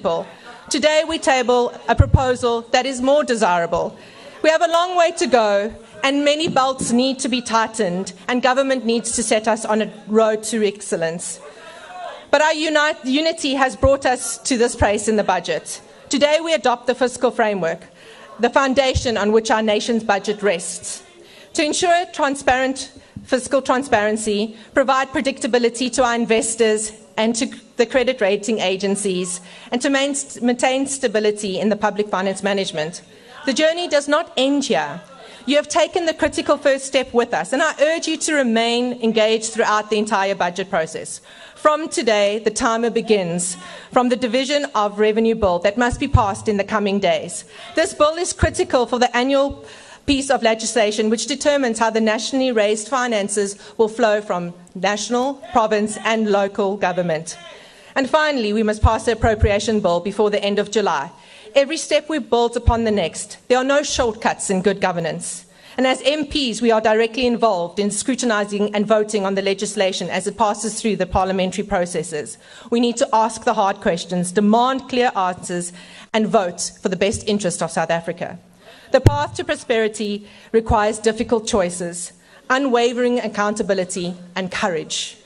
people. Today we table a proposal that is more desirable. We have a long way to go, and many belts need to be tightened, and government needs to set us on a road to excellence. But our unity has brought us to this place in the budget. Today we adopt the fiscal framework, the foundation on which our nation's budget rests. To ensure transparent fiscal transparency, provide predictability to our investors and to the credit rating agencies, and to maintain stability in the public finance management. The journey does not end here. You have taken the critical first step with us, and I urge you to remain engaged throughout the entire budget process. From today, the timer begins from the division of revenue bill that must be passed in the coming days. This bill is critical for the annual piece of legislation which determines how the nationally raised finances will flow from national, province and local government. And finally, we must pass the appropriation bill before the end of July. Every step we build upon the next. There are no shortcuts in good governance. And as MPs, we are directly involved in scrutinising and voting on the legislation as it passes through the parliamentary processes. We need to ask the hard questions, demand clear answers, and vote for the best interest of South Africa. The path to prosperity requires difficult choices, unwavering accountability, and courage.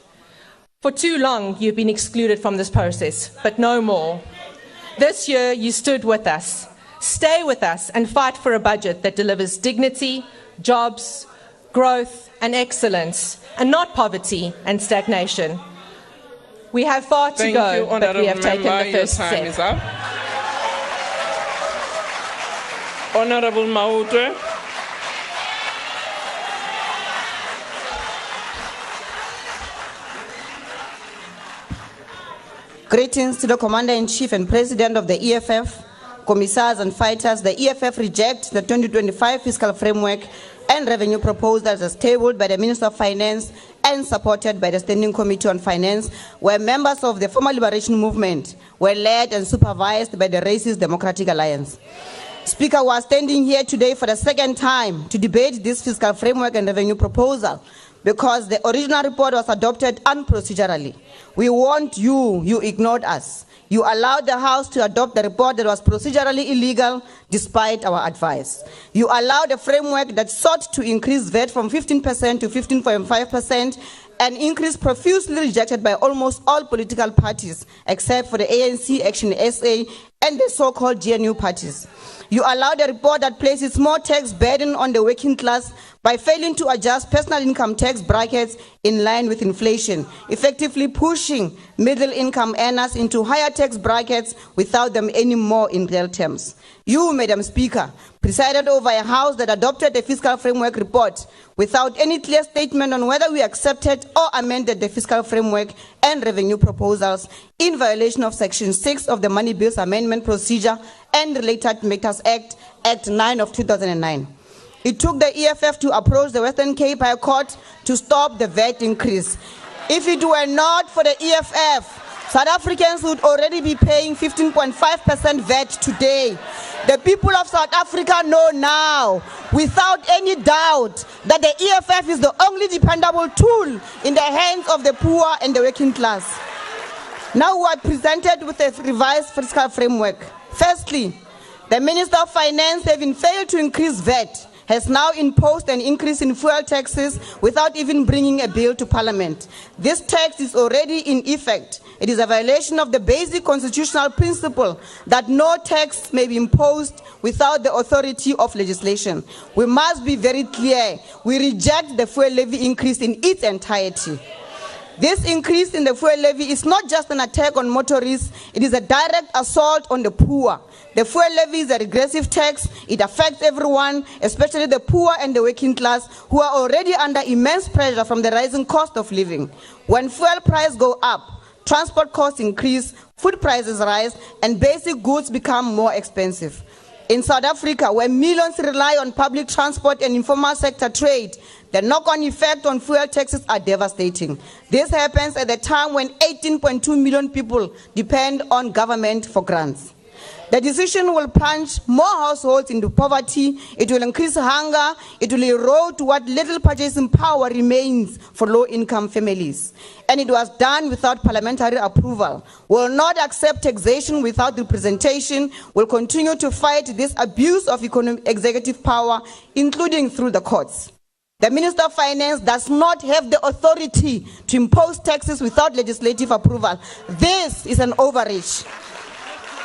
For too long, you've been excluded from this process, but no more. This year, you stood with us. Stay with us and fight for a budget that delivers dignity, jobs, growth, and excellence, and not poverty and stagnation. We have far to go, but we have taken the first step. Honorable Mautwe. Greetings to the Commander-in-Chief and President of the EFF, Commissars and Fighters. The EFF rejects the 2025 fiscal framework and revenue proposals as tabled by the Minister of Finance and supported by the Standing Committee on Finance, where members of the former liberation movement were led and supervised by the Racist Democratic Alliance. Speaker, we are standing here today for the second time to debate this fiscal framework and revenue proposal because the original report was adopted unprocedurally. We warned you, you ignored us. You allowed the House to adopt the report that was procedurally illegal despite our advice. You allowed a framework that sought to increase VAT from 15% to 15.5%, an increase profusely rejected by almost all political parties except for the ANC, Action SA, and the so-called GNU parties. You allowed a report that places more tax burden on the working class by failing to adjust personal income tax brackets in line with inflation, effectively pushing middle-income earners into higher tax brackets without them any more in real terms. You, Madam Speaker, presided over a House that adopted the fiscal framework report without any clear statement on whether we accepted or amended the fiscal framework and revenue proposals in violation of Section 6 of the Money Bills Amendment Procedure and Related Matters Act, Act 9 of 2009. It took the EFF to approach the Western Cape High Court to stop the VAT increase. If it were not for the EFF, South Africans would already be paying 15.5% VAT today. The people of South Africa know now, without any doubt, that the EFF is the only dependable tool in the hands of the poor and the working class. Now we are presented with a revised fiscal framework. Firstly, the Minister of Finance, having failed to increase VAT, has now imposed an increase in fuel taxes without even bringing a bill to Parliament. This tax is already in effect. It is a violation of the basic constitutional principle that no tax may be imposed without the authority of legislation. We must be very clear. We reject the fuel levy increase in its entirety. This increase in the fuel levy is not just an attack on motorists, it is a direct assault on the poor. The fuel levy is a regressive tax. It affects everyone, especially the poor and the working class, who are already under immense pressure from the rising cost of living. When fuel prices go up, transport costs increase, food prices rise, and basic goods become more expensive. In South Africa, where millions rely on public transport and informal sector trade, the knock-on effect on fuel taxes are devastating. This happens at a time when 18.2 million people depend on government for grants. The decision will plunge more households into poverty, it will increase hunger, it will erode what little purchasing power remains for low-income families. And it was done without parliamentary approval. We will not accept taxation without representation. We'll continue to fight this abuse of executive power, including through the courts. The Minister of Finance does not have the authority to impose taxes without legislative approval. This is an overreach.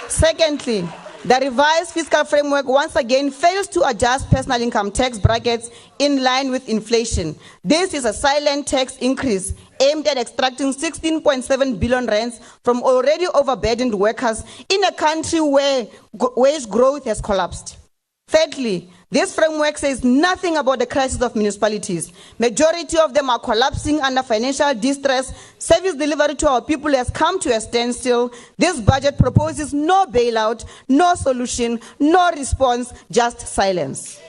Secondly, the revised fiscal framework once again fails to adjust personal income tax brackets in line with inflation. This is a silent tax increase aimed at extracting 16.7 billion rands from already overburdened workers in a country where wage growth has collapsed. Thirdly, this framework says nothing about the crisis of municipalities. Majority of them are collapsing under financial distress. Service delivery to our people has come to a standstill. This budget proposes no bailout, no solution, no response, just silence.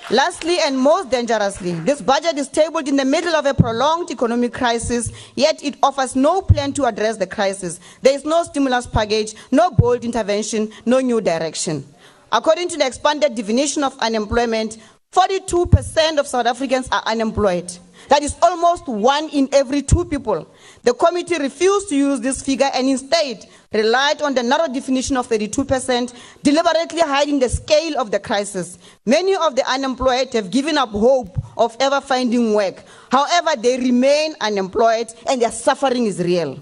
Lastly and most dangerously, this budget is tabled in the middle of a prolonged economic crisis, yet it offers no plan to address the crisis. There is no stimulus package, no bold intervention, no new direction. According to the expanded definition of unemployment, 42% of South Africans are unemployed. That is almost 1 in every 2 people. The committee refused to use this figure and instead relied on the narrow definition of 32%, deliberately hiding the scale of the crisis. Many of the unemployed have given up hope of ever finding work. However, they remain unemployed and their suffering is real.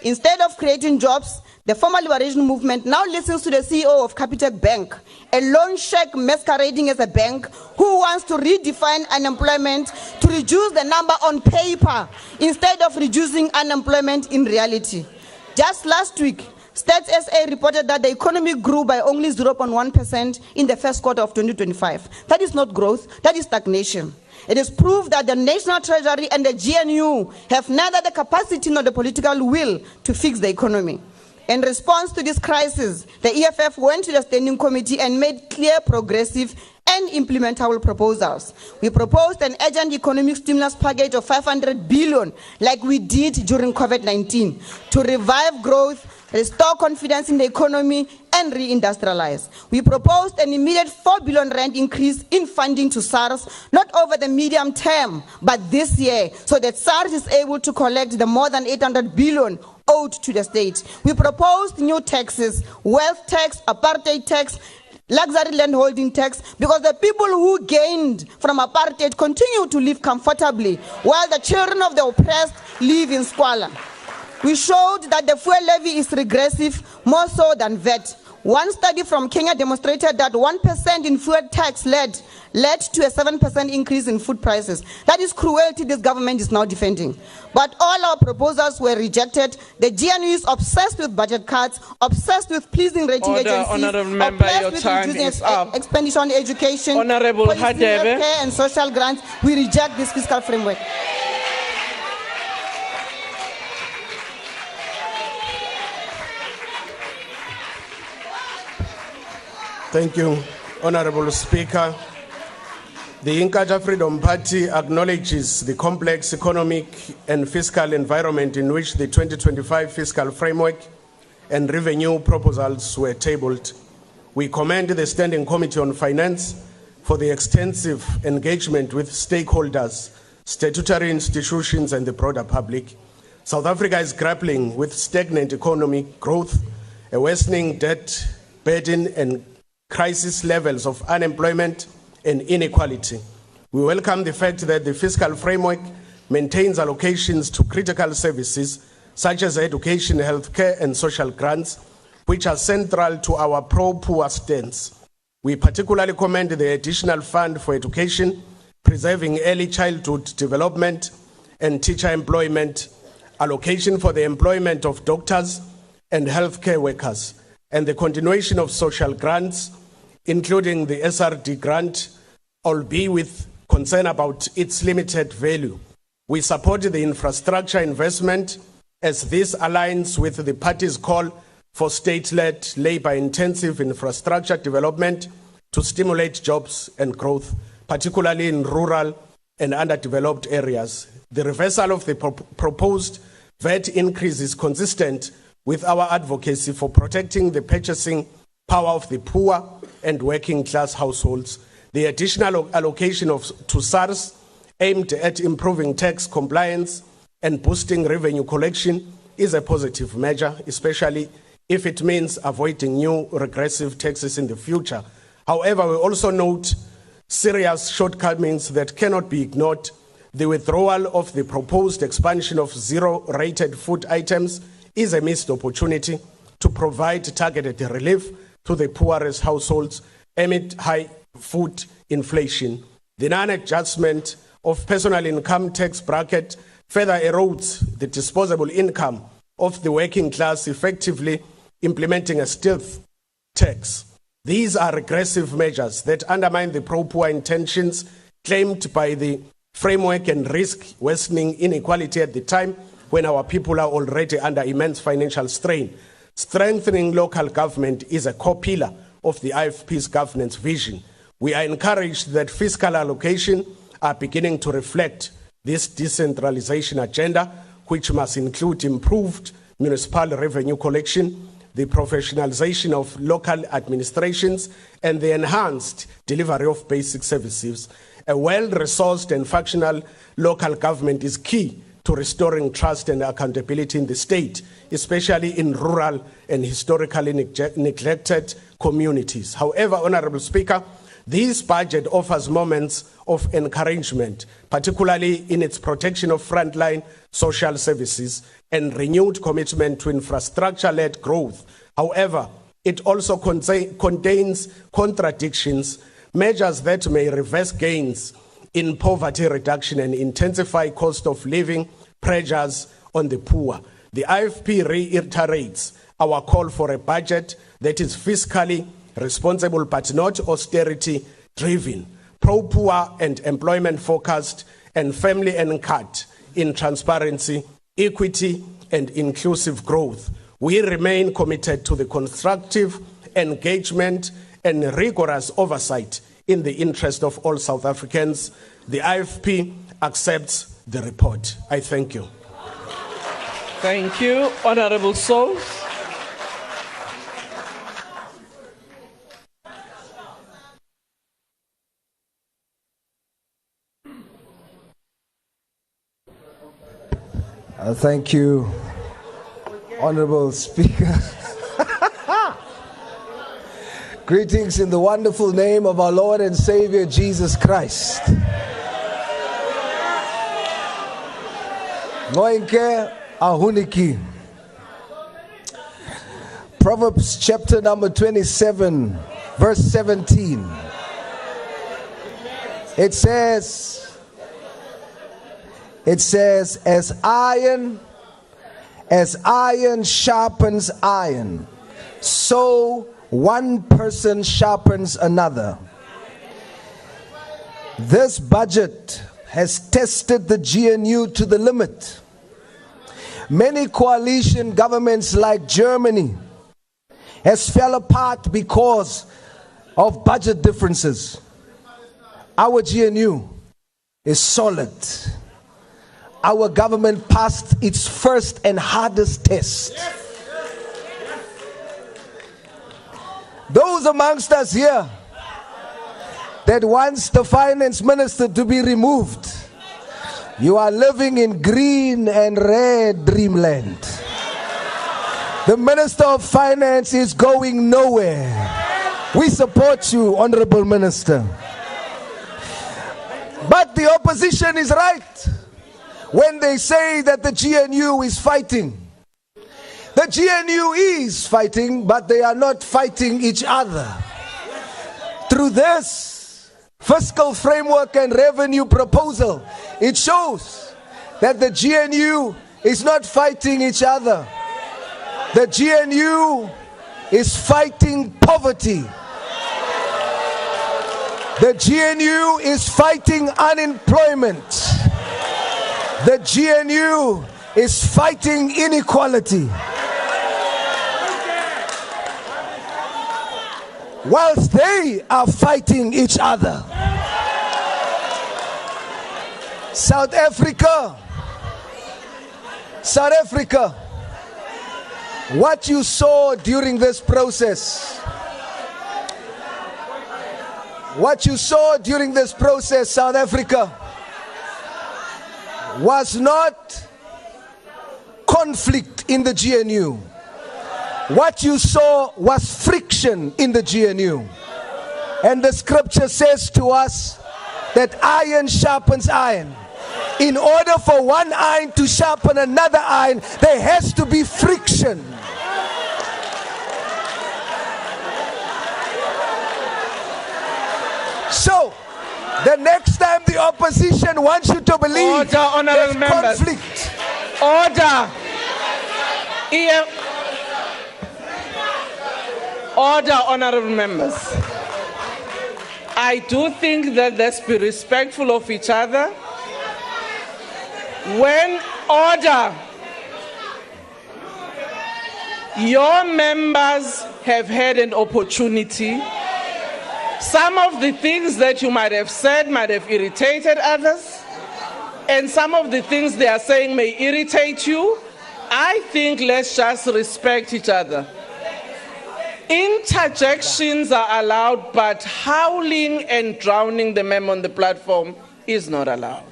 Instead of creating jobs, the former liberation movement now listens to the CEO of Capitec Bank, a loan shark masquerading as a bank who wants to redefine unemployment to reduce the number on paper instead of reducing unemployment in reality. Just last week, Stats SA reported that the economy grew by only 0.1% in the first quarter of 2025. That is not growth, that is stagnation. It is proof that the National Treasury and the GNU have neither the capacity nor the political will to fix the economy. In response to this crisis, the EFF went to the Standing Committee and made clear, progressive, and implementable proposals. We proposed an urgent economic stimulus package of 500 billion, like we did during COVID-19, to revive growth, restore confidence in the economy, and reindustrialize. We proposed an immediate 4 billion rand increase in funding to SARS, not over the medium term, but this year, so that SARS is able to collect the more than 800 billion owed to the state. We proposed new taxes, wealth tax, apartheid tax, luxury land holding tax, because the people who gained from apartheid continue to live comfortably, while the children of the oppressed live in squalor. We showed that the fuel levy is regressive, more so than VAT. One study from Kenya demonstrated that 1% in fuel tax led to a 7% increase in food prices. That is cruelty this government is now defending. But all our proposals were rejected. The GNU is obsessed with budget cuts, obsessed with pleasing rating agencies, Honourable Member, your obsessed time with is reducing up. expenditure on education, Honourable policy, Hadebe. healthcare and social grants. We reject this fiscal framework. Thank you, Honorable Speaker. The Inkatha Freedom Party acknowledges the complex economic and fiscal environment in which the 2025 fiscal framework and revenue proposals were tabled. We commend the Standing Committee on Finance for the extensive engagement with stakeholders, statutory institutions, and the broader public. South Africa is grappling with stagnant economic growth, a worsening debt burden, and crisis levels of unemployment and inequality. We welcome the fact that the fiscal framework maintains allocations to critical services such as education, healthcare, and social grants, which are central to our pro-poor stance. We particularly commend the additional fund for education, preserving early childhood development and teacher employment, allocation for the employment of doctors and healthcare workers, and the continuation of social grants, including the SRD grant, albeit with concern about its limited value. We support the infrastructure investment as this aligns with the party's call for state-led, labor-intensive infrastructure development to stimulate jobs and growth, particularly in rural and underdeveloped areas. The reversal of the proposed VAT increase is consistent with our advocacy for protecting the purchasing power of the poor and working class households. The additional allocation to SARS aimed at improving tax compliance and boosting revenue collection is a positive measure, especially if it means avoiding new regressive taxes in the future. However, we also note serious shortcomings that cannot be ignored. The withdrawal of the proposed expansion of zero-rated food items is a missed opportunity to provide targeted relief to the poorest households amid high food inflation. The non-adjustment of personal income tax bracket further erodes the disposable income of the working class, effectively implementing a stealth tax. These are regressive measures that undermine the pro-poor intentions claimed by the framework and risk worsening inequality at the time when our people are already under immense financial strain. Strengthening local government is a core pillar of the IFP's governance vision. We are encouraged that fiscal allocation are beginning to reflect this decentralization agenda, which must include improved municipal revenue collection, the professionalization of local administrations, and the enhanced delivery of basic services. A well-resourced and functional local government is key to restoring trust and accountability in the state, especially in rural and historically neglected communities. However, Honorable Speaker, this budget offers moments of encouragement, particularly in its protection of frontline social services and renewed commitment to infrastructure-led growth. However, it also contains contradictions, measures that may reverse gains in poverty reduction and intensify cost of living pressures on the poor. The IFP reiterates our call for a budget that is fiscally responsible but not austerity-driven, pro-poor and employment-focused, and family-anchored in transparency, equity, and inclusive growth. We remain committed to the constructive engagement and rigorous oversight in the interest of all South Africans. The IFP accepts the report. I thank you. Thank you. Honorable Souls. Thank you, Honorable Speaker. Greetings in the wonderful name of our Lord and Savior, Jesus Christ. Ngoinke ahuniki. Proverbs chapter number 27, verse 17. It says, as iron sharpens iron, so one person sharpens another. This budget has tested the GNU to the limit. Many coalition governments like Germany has fell apart because of budget differences. Our GNU is solid. Our government passed its first and hardest test. Those amongst us here that wants the finance minister to be removed, you are living in green and red dreamland. The Minister of Finance is going nowhere. We support you, Honorable Minister. But the opposition is right when they say that the GNU is fighting. The GNU is fighting, but they are not fighting each other. Through this fiscal framework and revenue proposal, it shows that the GNU is not fighting each other. The GNU is fighting poverty. The GNU is fighting unemployment. The GNU is fighting inequality. Whilst they are fighting each other. South Africa What you saw during this process, South Africa, was not conflict in the GNU. What you saw was friction in the GNU. And the scripture says to us that iron sharpens iron. In order for one iron to sharpen another iron, there has to be friction. So, the next time the opposition wants you to believe there's conflict. Order. Order, honorable members. I do think that let's be respectful of each other. When order, your members have had an opportunity. Some of the things that you might have said might have irritated others, and some of the things they are saying may irritate you. I think let's just respect each other. Interjections are allowed, but howling and drowning the member on the platform is not allowed.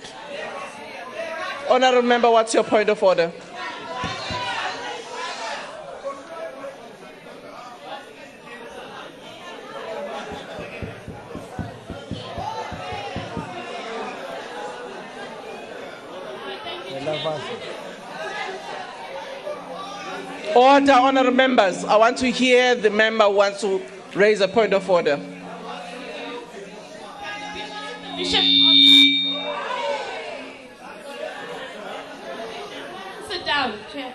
Honourable member, what's your point of order? Order, honourable members. I want to hear the member who wants to raise a point of order. Bishop, sit down, Chair,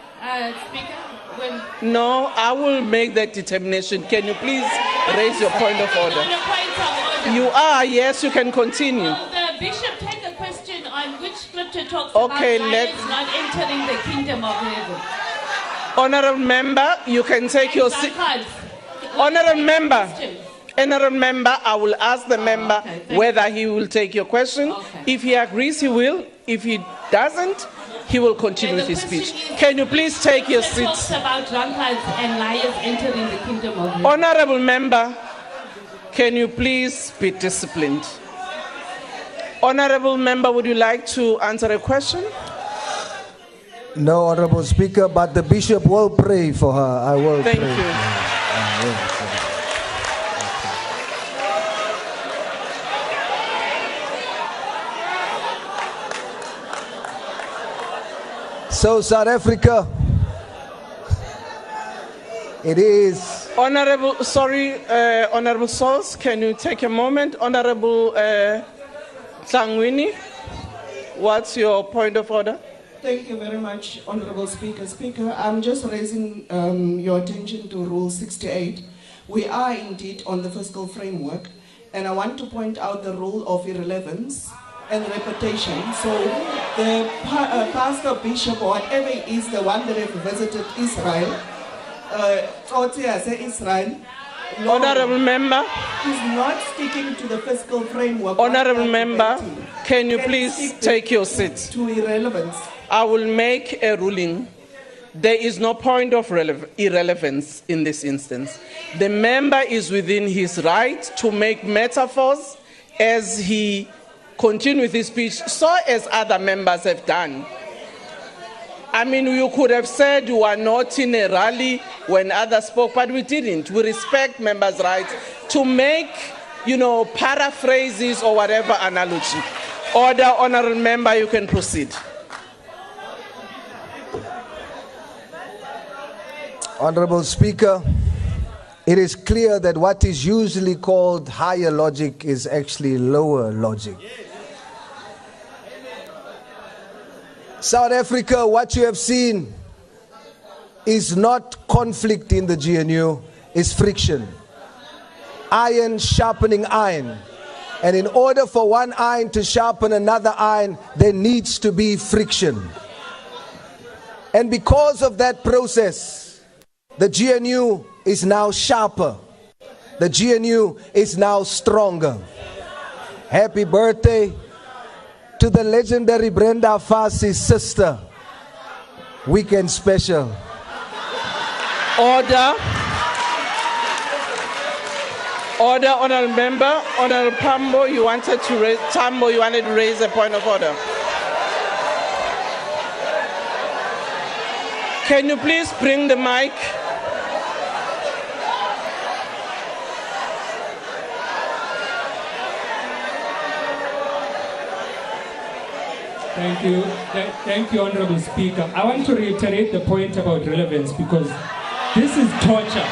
Speaker. No, I will make that determination. Can you please raise your point of order? On a point of order. You are, yes, you can continue. Will the bishop take a question on which scripture talks Okay, about lions not entering the kingdom of heaven? Honourable member, you can take your seat. Honourable member, I will ask the member whether he will take your question. If he agrees, he will. If he doesn't, he will continue with his speech. Can you please take your seat? Talks about drunkards and lions entering the kingdom of heaven. Honourable member, can you please be disciplined? Honourable member, would you like to answer a question? No, Honorable Speaker, but the bishop will pray for her. I will Thank pray. you. So, South Africa, it is. Honourable Sols, can you take a moment? Honourable Tlangwini, what's your point of order? Thank you very much, Honorable Speaker. Speaker, I'm just raising your attention to Rule 68. We are indeed on the fiscal framework, and I want to point out the rule of irrelevance and reputation. So the pastor, bishop, or whatever it is, the one that have visited Israel, Israel, Honourable member, is not sticking to the fiscal framework. Honourable member, can you please take your seat? To irrelevance. I will make a ruling. There is no point of irrelevance in this instance. The member is within his right to make metaphors as he continues with his speech, so as other members have done. I mean, you could have said you are not in a rally when others spoke, but we didn't. We respect members' rights to make, paraphrases or whatever analogy. Order, honourable member, you can proceed. Honorable Speaker, it is clear that what is usually called higher logic is actually lower logic. South Africa, what you have seen is not conflict in the GNU, it's friction. Iron sharpening iron. And in order for one iron to sharpen another iron, there needs to be friction. And because of that process, the GNU is now sharper. The GNU is now stronger. Happy birthday to the legendary Brenda Fassy's sister. Weekend special. Order. Order, honourable member. Honourable Tambo, you wanted to raise a point of order. Can you please bring the mic? Thank you. Thank you, Honorable Speaker. I want to reiterate the point about relevance because this is torture.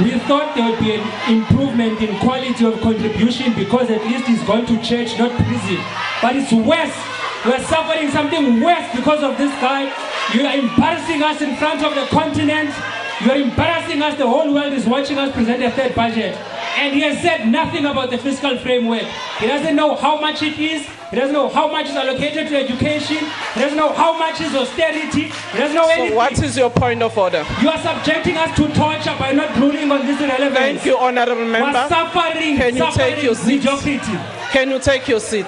We thought there would be an improvement in quality of contribution because at least he's gone to church, not prison. But it's worse. We're suffering something worse because of this guy. You are embarrassing us in front of the continent. You are embarrassing us. The whole world is watching us present a third budget. And he has said nothing about the fiscal framework. He doesn't know how much it is. He doesn't know how much is allocated to education. He doesn't know how much is austerity. He doesn't know anything. So what is your point of order? You are subjecting us to torture by not ruling on this irrelevance. Thank you, honourable member. We're suffering. Can you take your seat? Mediocrity. Can you take your seat?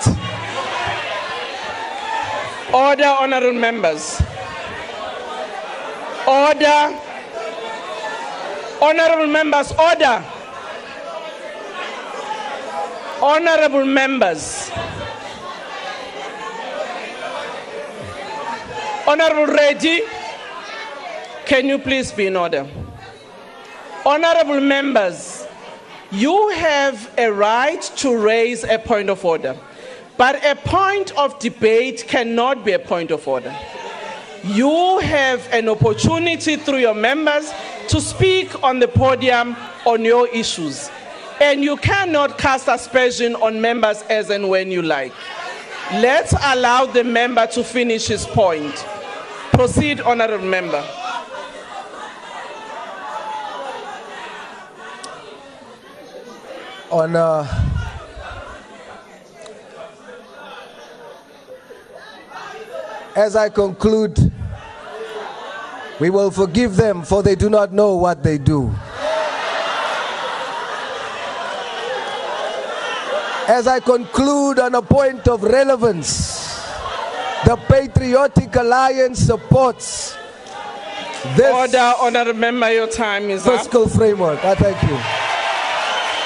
Order, honourable members. Order. Honourable members, order. Honourable members. Honourable Reddy, can you please be in order? Honourable members, you have a right to raise a point of order, but a point of debate cannot be a point of order. You have an opportunity through your members to speak on the podium on your issues, and you cannot cast aspersion on members as and when you like. Let's allow the member to finish his point. Proceed, honourable member. As I conclude, we will forgive them, for they do not know what they do. As I conclude on a point of relevance, the Patriotic Alliance supports this Order, honourable member, your time is up. fiscal framework. I thank you.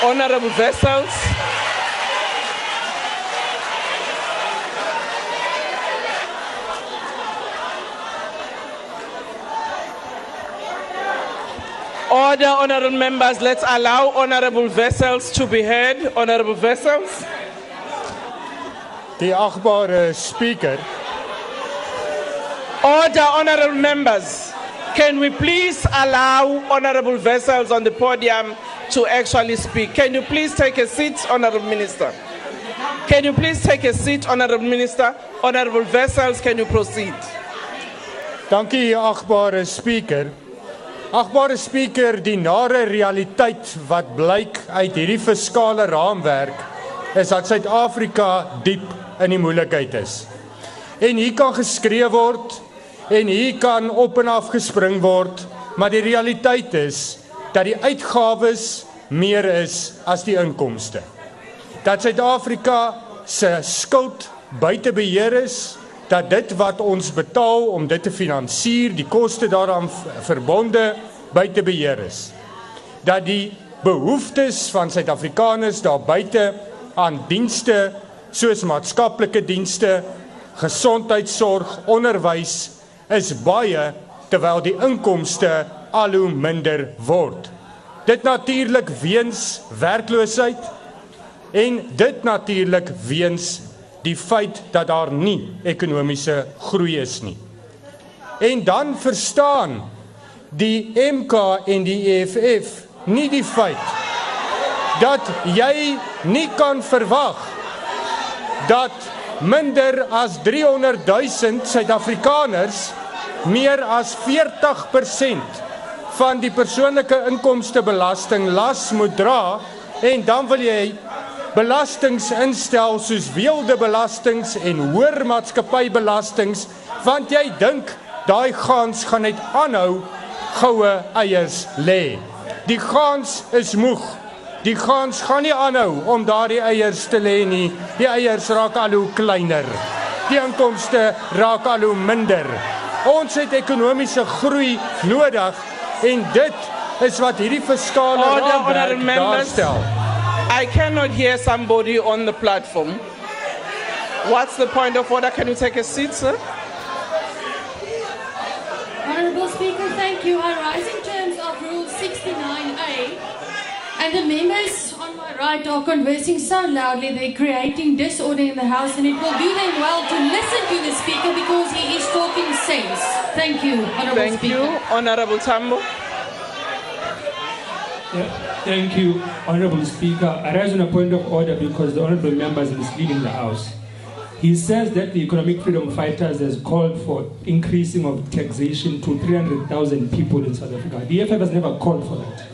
Honourable Vessels. Order, honourable members. Let's allow honourable Vessels to be heard. Honourable Vessels. Die achtbare speaker. Order, honourable members. Can we please allow honourable Vessels on the podium to actually speak? Can you please take a seat, honourable minister? Can you please take a seat, honourable minister? Honourable Vessels, can you proceed? Dankie, achtbare speaker. Achtbare speaker, die nare realiteit wat blyk uit hierdie fiskale raamwerk is dat Suid-Afrika diep in die moeilikheid is. En hier kan geskree word en hier kan op en af gespring word, maar die realiteit is dat die uitgawes meer is as die inkomste. Dat Suid-Afrika se skuld buite beheer is, dat dit wat ons betaal om dit te finansier, die koste daaraan verbonde, buite beheer is. Dat die behoeftes van Suid-Afrikaners daar buite aan dienste, soos maatskaplike dienste, gesondheidsorg, onderwys, is baie, terwyl die inkomste al hoe minder word. Dit natuurlik weens werkloosheid, en dit natuurlik weens die feit dat daar nie ekonomiese groei is nie. En dan verstaan die MK en die EFF nie die feit dat jy nie kan verwag dat minder as 300,000 Suid-Afrikaners meer as 40% van die persoonlike inkomstebelasting las moet dra, en dan wil jy belastings instel soos weelde belastings en hoër maatskappybelastings, want jy dink daai gaans gaan net aanhou goue eiers lê. Die gaans is moeg. Die gaans gaan nie aanhou om daardie eiers te lê nie. Die eiers raak al hoe kleiner. Die inkomste raak al hoe minder. Ons het ekonomiese groei nodig En dit is wat hierdie fiskale raamwerk honourable members. daarstel. I cannot hear somebody on the platform. What's the point of order? Can you take a seat, sir? Honourable Speaker, thank you. I rise in terms of Rule 69A, and the members on my right are conversing so loudly they're creating disorder in the House, and it will do them well to listen to the Speaker because he is talking sense. Thank you, Honourable Thank Speaker. you, Honourable Tambo. Thank you, Honourable Speaker. I rise on a point of order because the Honourable Member is misleading the House. He says that the Economic Freedom Fighters has called for increasing of taxation to 300,000 people in South Africa. The EFF has never called for that.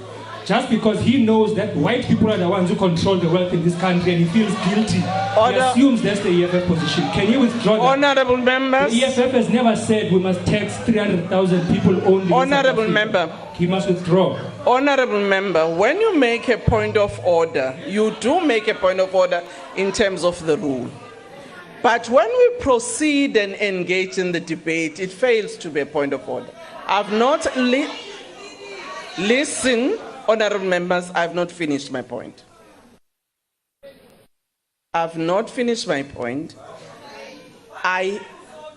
Just because he knows that white people are the ones who control the wealth in this country and he feels guilty, he assumes that's the EFF position. Can you withdraw that? Honourable members. The EFF has never said we must tax 300,000 people only. Honourable member. He must withdraw. Honourable member, when you make a point of order, you do make a point of order in terms of the rule. But when we proceed and engage in the debate, it fails to be a point of order. I've not listened, honourable members, I've not finished my point. I've not finished my point. I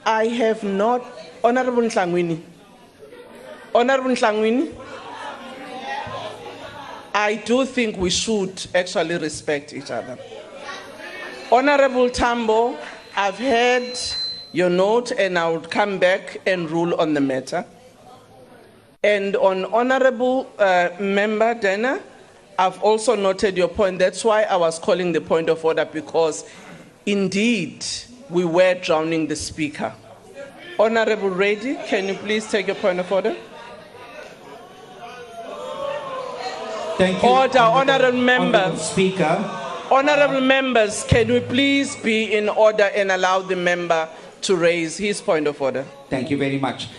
have not, Honourable Nhlangwini, I do think we should actually respect each other. Honourable Tambo, I've heard your note and I will come back and rule on the matter. And on Honourable Member Dana, I've also noted your point. That's why I was calling the point of order, because indeed we were drowning the Speaker. Honourable Reddy, can you please take your point of order? Thank you. Order, honourable members. Honourable Speaker. Honourable members, can we please be in order and allow the member to raise his point of order? Thank you very much.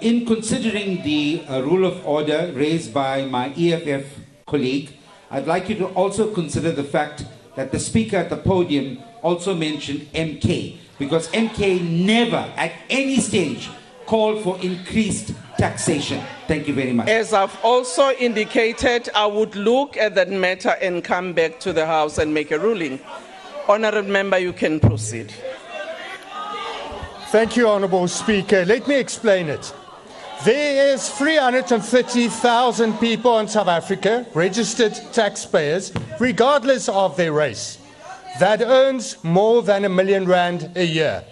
In considering the rule of order raised by my EFF colleague, I'd like you to also consider the fact that the Speaker at the podium also mentioned MK, because MK never at any stage called for increased taxation. Thank you very much. As I've also indicated, I would look at that matter and come back to the House and make a ruling. Honourable member, you can proceed. Thank you, Honourable Speaker. Let me explain it. There is 330,000 people in South Africa, registered taxpayers, regardless of their race, that earns more than R1 million a year.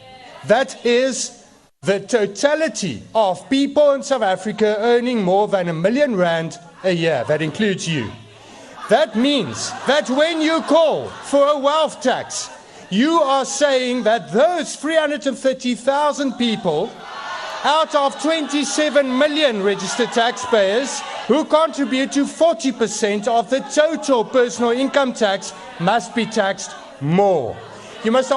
That is the totality of people in South Africa earning more than R1 million a year. That includes you. That means that when you call for a wealth tax, you are saying that those 330,000 people out of 27 million registered taxpayers who contribute to 40% of the total personal income tax must be taxed more. You must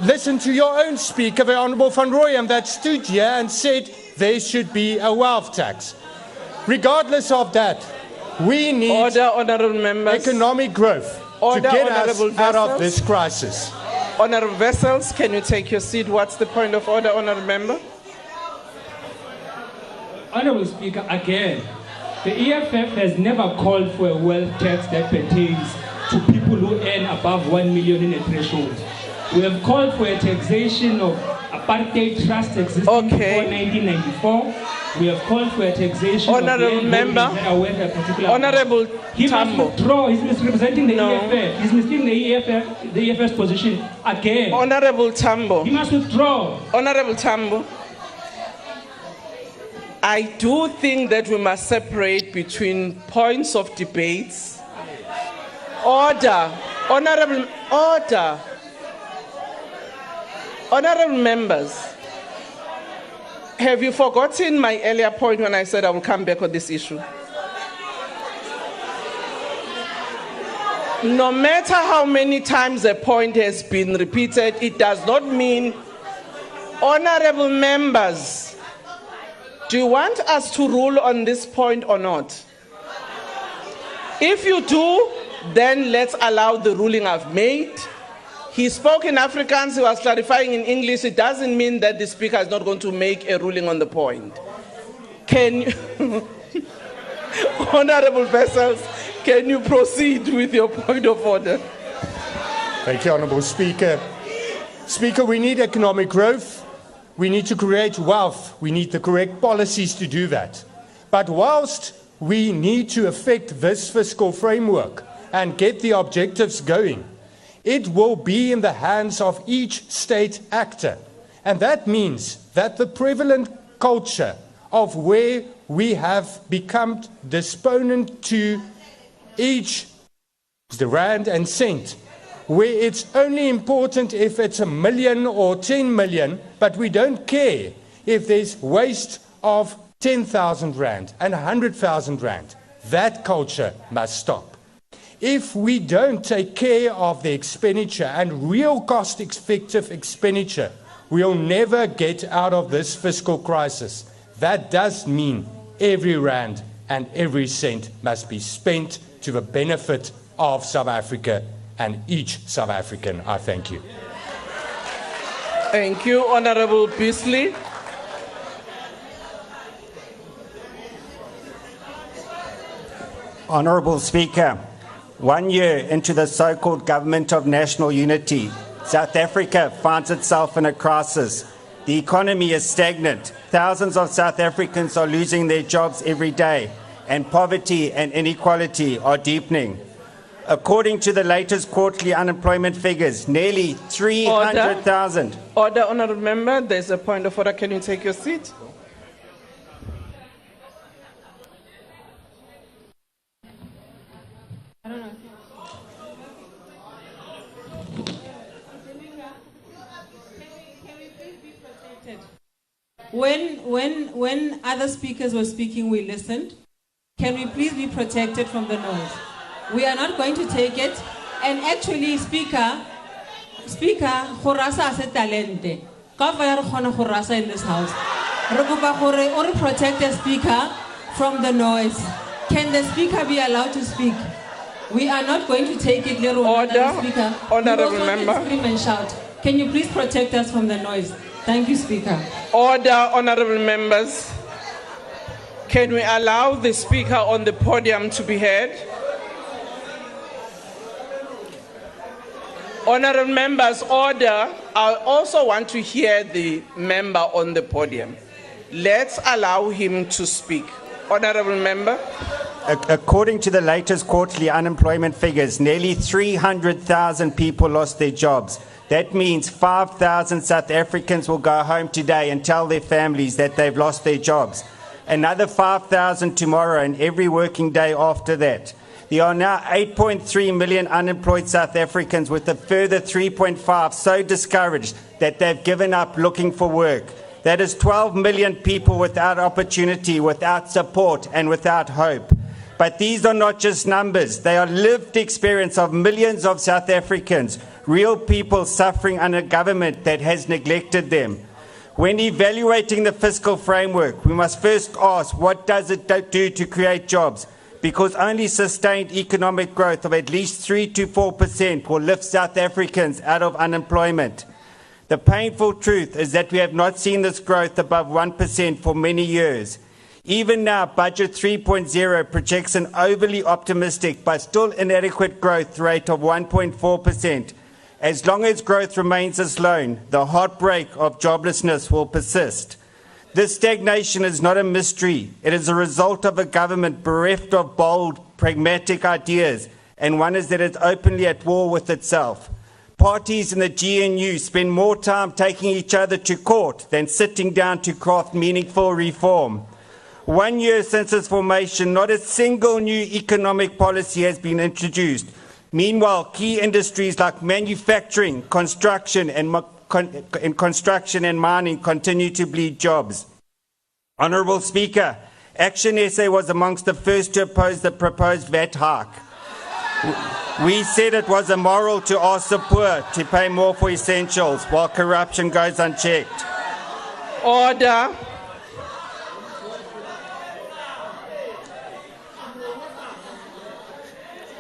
listen to your own Speaker, the Honourable Van Rooyen, that stood here and said there should be a wealth tax. Regardless of that, we need economic growth to get us out of this crisis. Honourable Vessels, can you take your seat? What's the point of order, Honourable Member? Honourable Speaker, again, the EFF has never called for a wealth tax that pertains to people who earn above 1 million in a threshold. We have called for a taxation of apartheid trusts existing before 1994. We have called for a taxation Honourable member, that are worth a particular Honourable He Tambo. must withdraw. He's misrepresenting the EFF. He's misleading the EFF's position again. Honourable Tambo. He must withdraw. Honourable Tambo. I do think that we must separate between points of debates. Order. Honourable members, have you forgotten my earlier point when I said I will come back on this issue? No matter how many times a point has been repeated, it does not mean, honourable members, do you want us to rule on this point or not? If you do, then let's allow the ruling I've made. He spoke in Afrikaans, he was clarifying in English. It doesn't mean that the Speaker is not going to make a ruling on the point. Honorable Vessels, can you proceed with your point of order? Thank you, Honourable Speaker. Speaker, we need economic growth. We need to create wealth. We need the correct policies to do that. But whilst we need to affect this fiscal framework and get the objectives going, it will be in the hands of each state actor. And that means that the prevalent culture of where we have become disponent to each the rand and cent, where it's only important if it's 1 million or 10 million, but we don't care if there's waste of 10,000 rand and 100,000 rand. That culture must stop. If we don't take care of the expenditure and real cost-effective expenditure, we'll never get out of this fiscal crisis. That does mean every rand and every cent must be spent to the benefit of South Africa and each South African. I thank you. Thank you, Honorable Beasley. Honourable Speaker, 1 year into the so-called government of national unity, South Africa finds itself in a crisis. The economy is stagnant. Thousands of South Africans are losing their jobs every day, and poverty and inequality are deepening. According to the latest quarterly unemployment figures, nearly 300,000. Order, Honourable Member. There's a point of order. Can you take your seat? When other speakers were speaking, we listened. Can we please be protected from the noise? We are not going to take it. And actually, Speaker, Khorasa ase talente. Ka fa re khona Khorasa in this house. Re kopa gore o protect the Speaker from the noise. Can the Speaker be allowed to speak? We are not going to take it, Order, Speaker. Honourable Member. Scream and shout. Can you please protect us from the noise? Thank you, Speaker. Order, Honourable Members. Can we allow the Speaker on the podium to be heard? Honourable Members, order. I also want to hear the member on the podium. Let's allow him to speak. Honourable Member. According to the latest quarterly unemployment figures, nearly 300,000 people lost their jobs. That means 5,000 South Africans will go home today and tell their families that they've lost their jobs. Another 5,000 tomorrow and every working day after that. There are now 8.3 million unemployed South Africans, with a further 3.5 so discouraged that they've given up looking for work. That is 12 million people without opportunity, without support and without hope. But these are not just numbers. They are lived experience of millions of South Africans, real people suffering under a government that has neglected them. When evaluating the fiscal framework, we must first ask, what does it do to create jobs? Because only sustained economic growth of at least 3 to 4% will lift South Africans out of unemployment. The painful truth is that we have not seen this growth above 1% for many years. Even now, Budget 3.0 projects an overly optimistic but still inadequate growth rate of 1.4%. As long as growth remains this low, the heartbreak of joblessness will persist. This stagnation is not a mystery. It is a result of a government bereft of bold, pragmatic ideas, and one that is openly at war with itself. Parties in the GNU spend more time taking each other to court than sitting down to craft meaningful reform. 1 year since its formation, not a single new economic policy has been introduced. Meanwhile, key industries like manufacturing, construction and mining continue to bleed jobs. Honourable Speaker, Action SA was amongst the first to oppose the proposed VAT hike. We said it was immoral to ask the poor to pay more for essentials while corruption goes unchecked. Order.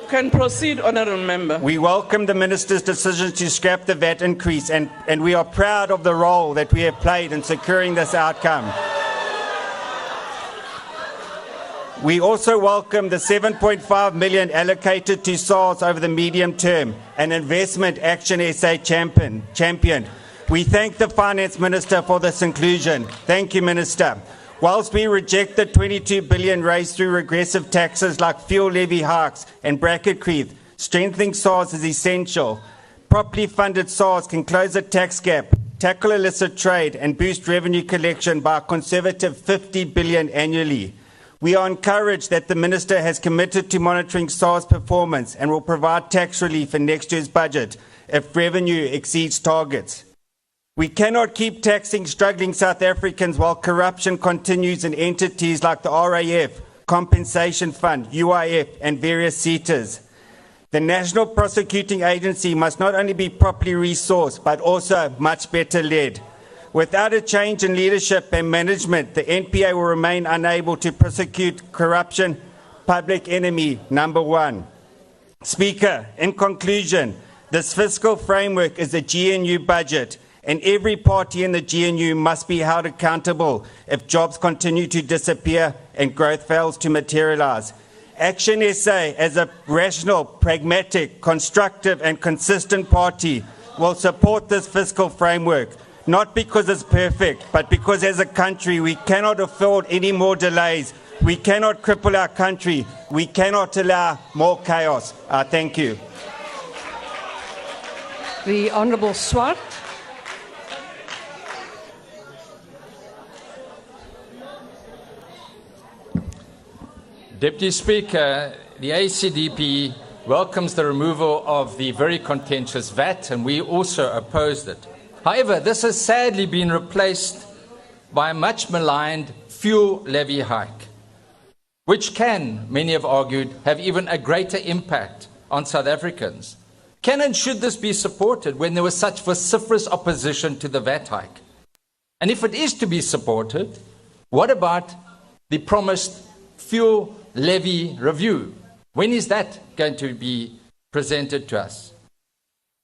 Can proceed, Honourable Member. We welcome the Minister's decision to scrap the VAT increase, and we are proud of the role that we have played in securing this outcome. We also welcome the 7.5 million allocated to SARS over the medium term, an investment Action SA championed. We thank the Finance Minister for this inclusion. Thank you, Minister. Whilst we reject the 22 billion raised through regressive taxes like fuel levy hikes and bracket creep, strengthening SARS is essential. Properly funded SARS can close the tax gap, tackle illicit trade and boost revenue collection by a conservative 50 billion annually. We are encouraged that the Minister has committed to monitoring SARS performance and will provide tax relief in next year's budget if revenue exceeds targets. We cannot keep taxing struggling South Africans while corruption continues in entities like the RAF, Compensation Fund, UIF and various SETAs. The National Prosecuting Agency must not only be properly resourced but also much better led. Without a change in leadership and management, the NPA will remain unable to prosecute corruption, public enemy number one. Speaker, in conclusion, this fiscal framework is a GNU budget, and every party in the GNU must be held accountable if jobs continue to disappear and growth fails to materialize. Action SA, as a rational, pragmatic, constructive and consistent party, will support this fiscal framework. Not because it's perfect, but because as a country we cannot afford any more delays. We cannot cripple our country. We cannot allow more chaos. Thank you. The Honourable Swart. Deputy Speaker, the ACDP welcomes the removal of the very contentious VAT, and we also opposed it. However, this has sadly been replaced by a much maligned fuel levy hike, which can, many have argued, have even a greater impact on South Africans. Can and should this be supported when there was such vociferous opposition to the VAT hike? And if it is to be supported, what about the promised fuel levy review? When is that going to be presented to us?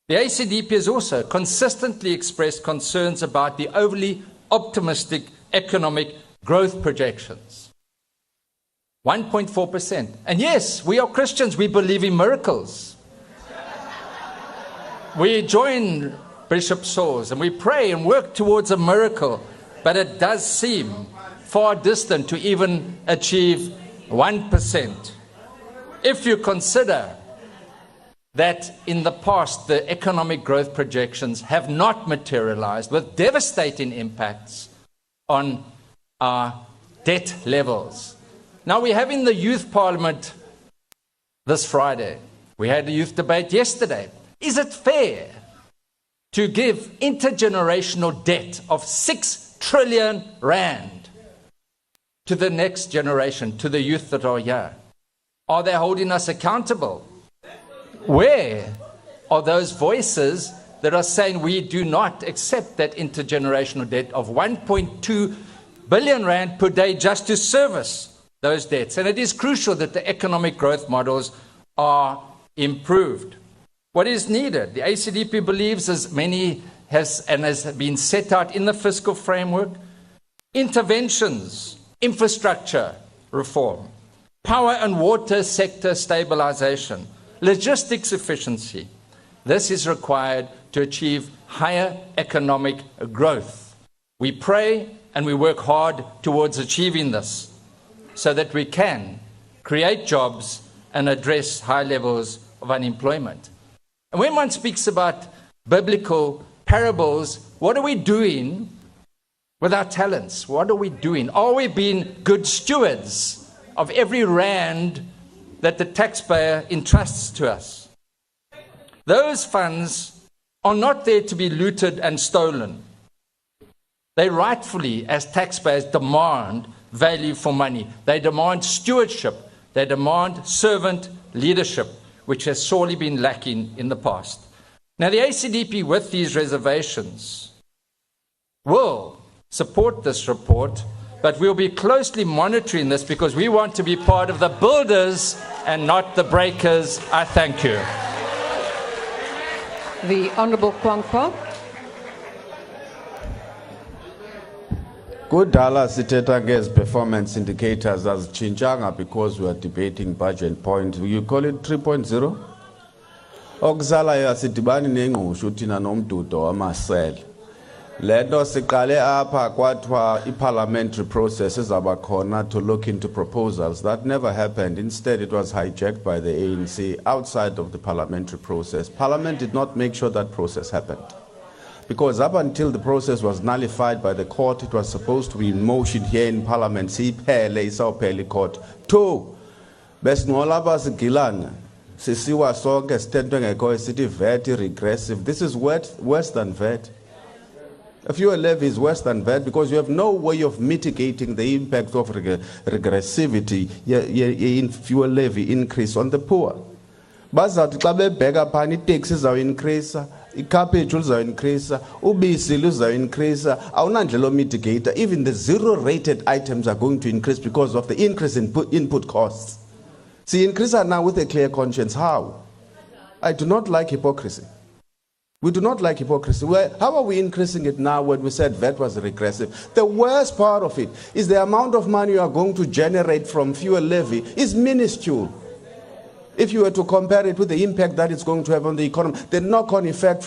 The ACDP has also consistently expressed concerns about the overly optimistic economic growth projections. 1.4%. And yes, we are Christians, we believe in miracles. We join Bishop Saw's and we pray and work towards a miracle, but it does seem far distant to even achieve 1%. If you consider that in the past the economic growth projections have not materialized with devastating impacts on our debt levels. Now we're having the Youth Parliament this Friday. We had a youth debate yesterday. Is it fair to give intergenerational debt of 6 trillion rand to the next generation, to the youth that are here? Are they holding us accountable? Where are those voices that are saying we do not accept that intergenerational debt of 1.2 billion rand per day just to service those debts? And it is crucial that the economic growth models are improved. What is needed? The ACDP believes, as many has been set out in the fiscal framework, interventions, infrastructure reform, power and water sector stabilization, logistics efficiency. This is required to achieve higher economic growth. We pray and we work hard towards achieving this so that we can create jobs and address high levels of unemployment. And when one speaks about biblical parables, what are we doing with our talents? What are we doing? Are we being good stewards of every rand that the taxpayer entrusts to us? Those funds are not there to be looted and stolen. They rightfully, as taxpayers, demand value for money. They demand stewardship. They demand servant leadership, which has sorely been lacking in the past. Now, the ACDP, with these reservations, will support this report, but we'll be closely monitoring this because we want to be part of the builders and not the breakers. I thank you. The Honourable Kwankwa. Kudala sithetha ngezi performance indicators azitshintshanga because we are debating budget point. You call it 3.0? Okusalayo asidibani nengqushu thina nomdudo wamasele. Lento siqale apha kwathiwa i-parliamentary process ezabakhona to look into proposals. That never happened. Instead, it was hijacked by the ANC outside of the parliamentary process. Parliament did not make sure that process happened. Because up until the process was nullified by the court, it was supposed to be in motion here in Parliament. Siphele isawuphela court. 2, besinqolapha sigilana. Sisiwa sonke sitento ngekho isithi VAT regressive. This is worse than VAT. A fuel levy is worse than VAT because you have no way of mitigating the impact of regressivity in fuel levy increase on the poor. Bazathi xa bebheka phana itaxi izawuincrease, icabbage lizawuincrease, ubisi luzawuincrease, awunandlela mitigator. Even the zero-rated items are going to increase because of the increase in input costs. See, increase are now with a clear conscience. How? I do not like hypocrisy. We do not like hypocrisy. How are we increasing it now when we said VAT was regressive? The worst part of it is the amount of money you are going to generate from fuel levy is minuscule. If you were to compare it with the impact that it's going to have on the economy, the knock-on effect.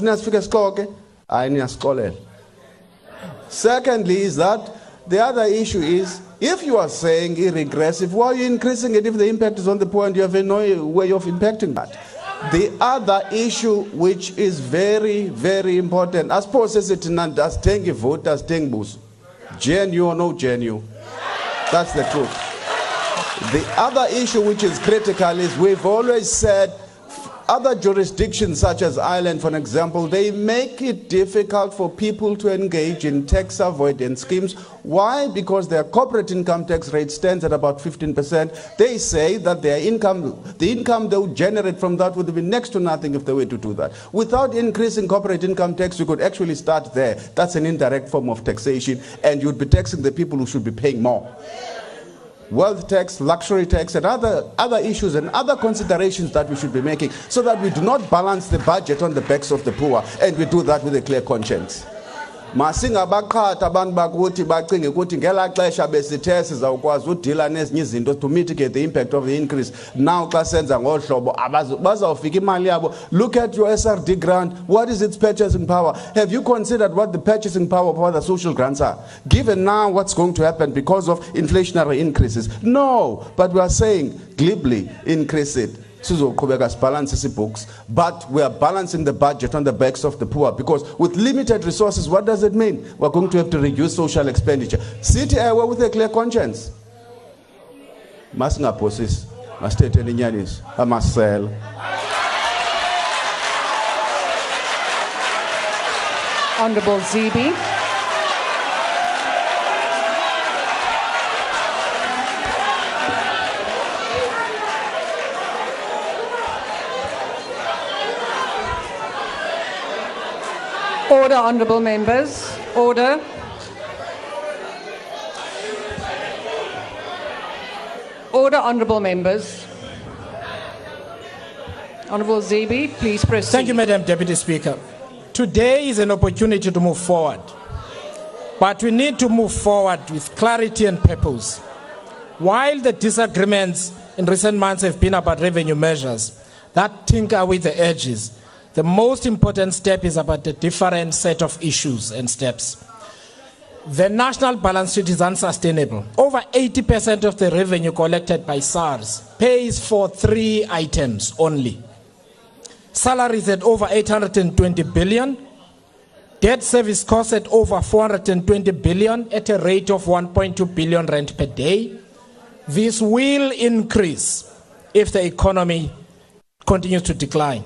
Secondly is that the other issue is, if you are saying regressive, why are you increasing it if the impact is on the poor and you have no way of impacting that? The other issue which is very, very important, as Paul says it, as tengi vote, as tengbus, GNU or no GNU, that's the truth. The other issue which is critical is we've always said other jurisdictions such as Ireland, for example, they make it difficult for people to engage in tax avoidance schemes. Why? Because their corporate income tax rate stands at about 15%. They say that their income, the income they would generate from that would be next to nothing if they were to do that. Without increasing corporate income tax, you could actually start there. That's an indirect form of taxation, and you'd be taxing the people who should be paying more. Wealth tax, luxury tax, and other issues and other considerations that we should be making so that we do not balance the budget on the backs of the poor, and we do that with a clear conscience. Masingabaqhatha abantu bakuthi bacinge ukuthi ngela xesha besithe sizawukwazi udila nezinye izinto to mitigate the impact of the increase. Now xa senza ngohlobo bazawufika imali yabo. Look at your SRD grant. What is its purchasing power? Have you considered what the purchasing power of other social grants are? Given now what's going to happen because of inflationary increases. No, but we are saying glibly increase it. Balance books, but we are balancing the budget on the backs of the poor, because with limited resources, what does it mean? We're going to have to reduce social expenditure. Sit with a clear conscience. Masingaposis, masithethe inyaniso, amasela. Honourable Zibi. Order, honourable members. Order. Order, honourable members. Honourable Zibi, please proceed. Thank you, Madam Deputy Speaker. Today is an opportunity to move forward, but we need to move forward with clarity and purpose. While the disagreements in recent months have been about revenue measures that tinker with the edges, the most important step is about a different set of issues and steps. The national balance sheet is unsustainable. Over 80% of the revenue collected by SARS pays for 3 items only. Salaries at over 820 billion, debt service costs at over 420 billion at a rate of 1.2 billion rand per day. This will increase if the economy continues to decline.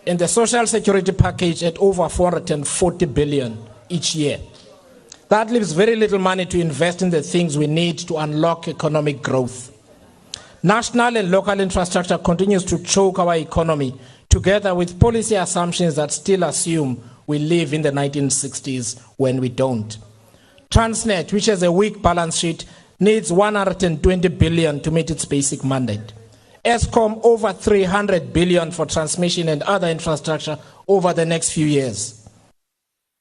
And the social security package at over 440 billion each year. That leaves very little money to invest in the things we need to unlock economic growth. National and local infrastructure continues to choke our economy, together with policy assumptions that still assume we live in the 1960s when we don't. Transnet, which has a weak balance sheet, needs 120 billion to meet its basic mandate. ESCOM over 300 billion for transmission and other infrastructure over the next few years.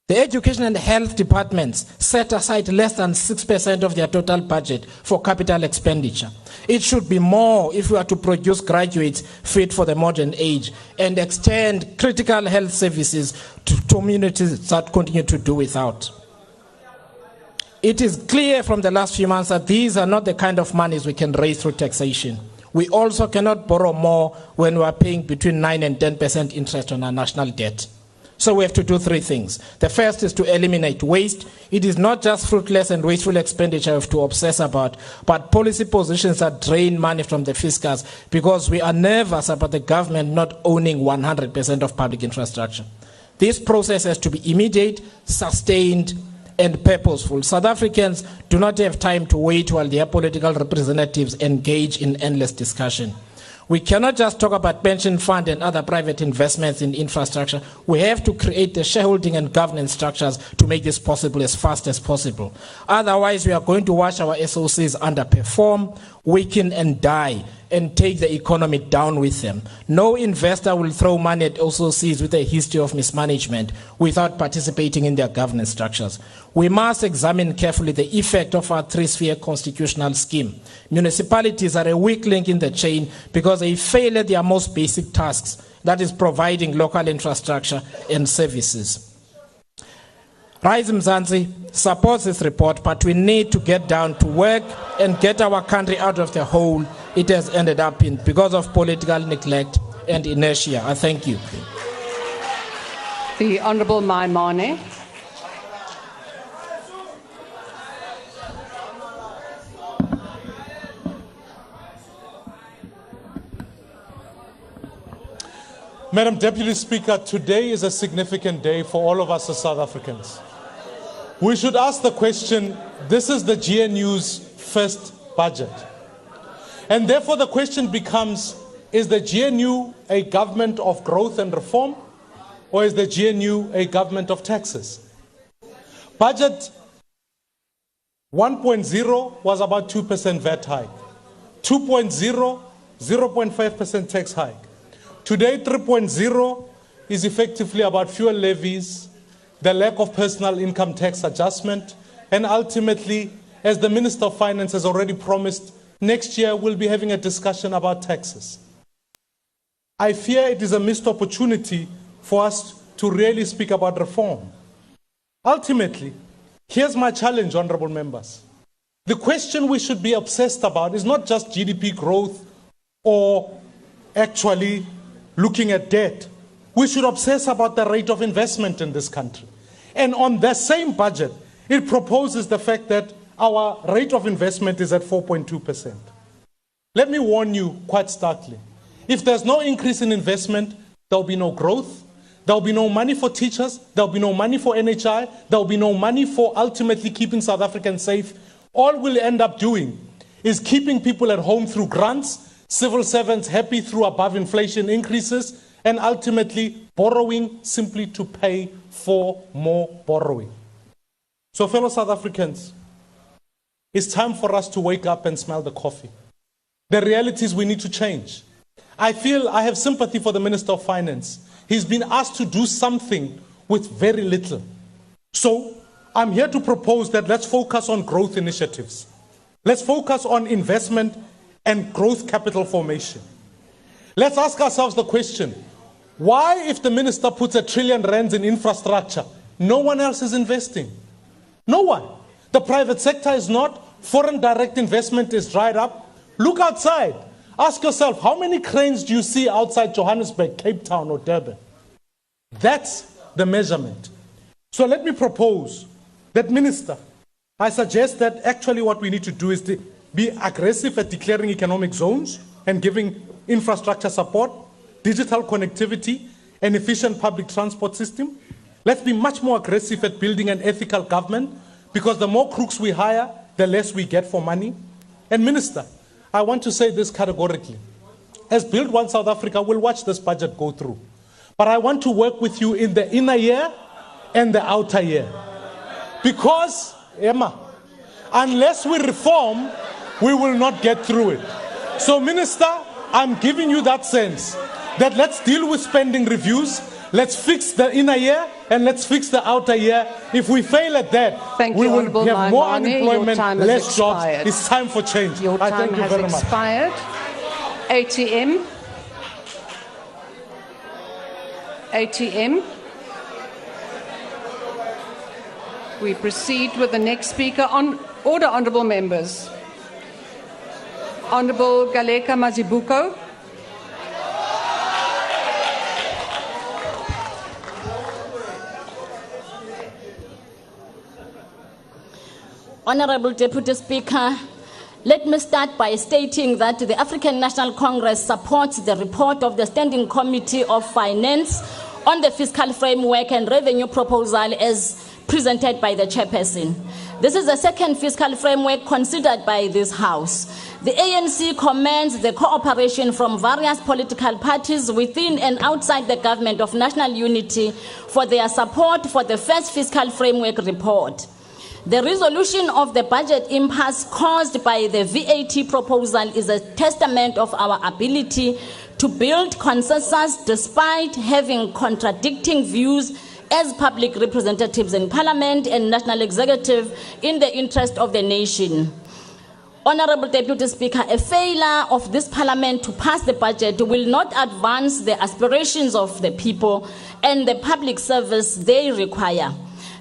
The education and health departments set aside less than 6% of their total budget for capital expenditure. It should be more if we are to produce graduates fit for the modern age and extend critical health services to communities that continue to do without. It is clear from the last few months that these are not the kind of monies we can raise through taxation. We also cannot borrow more when we are paying between 9 and 10% interest on our national debt. So we have to do three things. The first is to eliminate waste. It is not just fruitless and wasteful expenditure we have to obsess about, but policy positions that drain money from the fiscals, because we are nervous about the government not owning 100% of public infrastructure. This process has to be immediate, sustained, and purposeful. South Africans do not have time to wait while their political representatives engage in endless discussion. We cannot just talk about pension fund and other private investments in infrastructure. We have to create the shareholding and governance structures to make this possible as fast as possible. Otherwise, we are going to watch our SOCs underperform, weaken, and die, and take the economy down with them. No investor will throw money at SOCs with a history of mismanagement without participating in their governance structures. We must examine carefully the effect of our three-sphere constitutional scheme. Municipalities are a weak link in the chain because they fail at their most basic tasks, that is providing local infrastructure and services. Rizim Zansi supports this report, but we need to get down to work and get our country out of the hole it has ended up in because of political neglect and inertia. I thank you. The Honourable Maimane. Madam Deputy Speaker, today is a significant day for all of us as South Africans. We should ask the question, this is the GNU's first budget. And therefore the question becomes, is the GNU a government of growth and reform, or is the GNU a government of taxes? Budget 1.0 was about 2% VAT hike. 2.0, 0.5% tax hike. Today, 3.0 is effectively about fuel levies, the lack of personal income tax adjustment, and ultimately, as the Minister of Finance has already promised, next year we'll be having a discussion about taxes. I fear it is a missed opportunity for us to really speak about reform. Ultimately, here's my challenge, honorable members. The question we should be obsessed about is not just GDP growth or actually looking at debt. We should obsess about the rate of investment in this country. And on the same budget, it proposes the fact that our rate of investment is at 4.2%. Let me warn you quite starkly. If there's no increase in investment, there'll be no growth, there'll be no money for teachers, there'll be no money for NHI, there'll be no money for ultimately keeping South Africans safe. All we'll end up doing is keeping people at home through grants, civil servants happy through above inflation increases, and ultimately borrowing simply to pay for more borrowing. So fellow South Africans, it's time for us to wake up and smell the coffee. The reality is we need to change. I feel I have sympathy for the Minister of Finance. He's been asked to do something with very little. So I'm here to propose that let's focus on growth initiatives. Let's focus on investment and growth capital formation. Let's ask ourselves the question, why if the minister puts R1 trillion in infrastructure, no one else is investing? No one. The private sector is not. Foreign direct investment is dried up. Look outside. Ask yourself, how many cranes do you see outside Johannesburg, Cape Town, or Durban? That's the measurement. So let me propose that, Minister, I suggest that actually what we need to do is to be aggressive at declaring economic zones and giving infrastructure support, digital connectivity, and efficient public transport system. Let's be much more aggressive at building an ethical government, because the more crooks we hire, the less we get for money. And Minister, I want to say this categorically. As Build One South Africa, we'll watch this budget go through. But I want to work with you in the inner ear and the outer ear. Because, Emma, unless we reform, we will not get through it. So, Minister, I'm giving you that sense that let's deal with spending reviews, let's fix the inner ear, and let's fix the outer ear. If we fail at that, Thank we you, will Honourable have more Maimane. Your unemployment, time has less jobs. expired. It's time for change. Your I time thank you has very much. expired. ATM. ATM. We proceed with the next speaker. On order, honourable members. Honourable Galeka Mazibuko. Honourable Deputy Speaker, let me start by stating that the African National Congress supports the report of the Standing Committee of Finance on the fiscal framework and revenue proposal as presented by the chairperson. This is the second fiscal framework considered by this House. The ANC commends the cooperation from various political parties within and outside the government of national unity for their support for the first fiscal framework report. The resolution of the budget impasse caused by the VAT proposal is a testament of our ability to build consensus despite having contradicting views as public representatives in Parliament and National Executive in the interest of the nation. Honourable Deputy Speaker, a failure of this Parliament to pass the budget will not advance the aspirations of the people and the public service they require.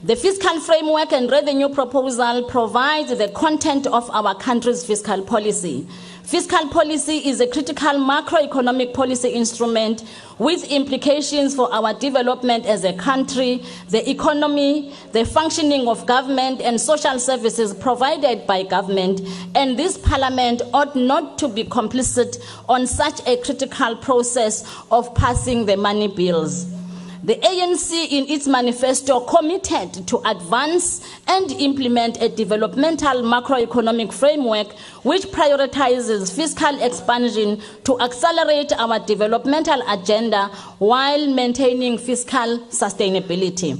The fiscal framework and revenue proposal provides the content of our country's fiscal policy. Fiscal policy is a critical macroeconomic policy instrument with implications for our development as a country, the economy, the functioning of government and social services provided by government, and this Parliament ought not to be complicit on such a critical process of passing the money bills. The ANC in its manifesto committed to advance and implement a developmental macroeconomic framework which prioritizes fiscal expansion to accelerate our developmental agenda while maintaining fiscal sustainability.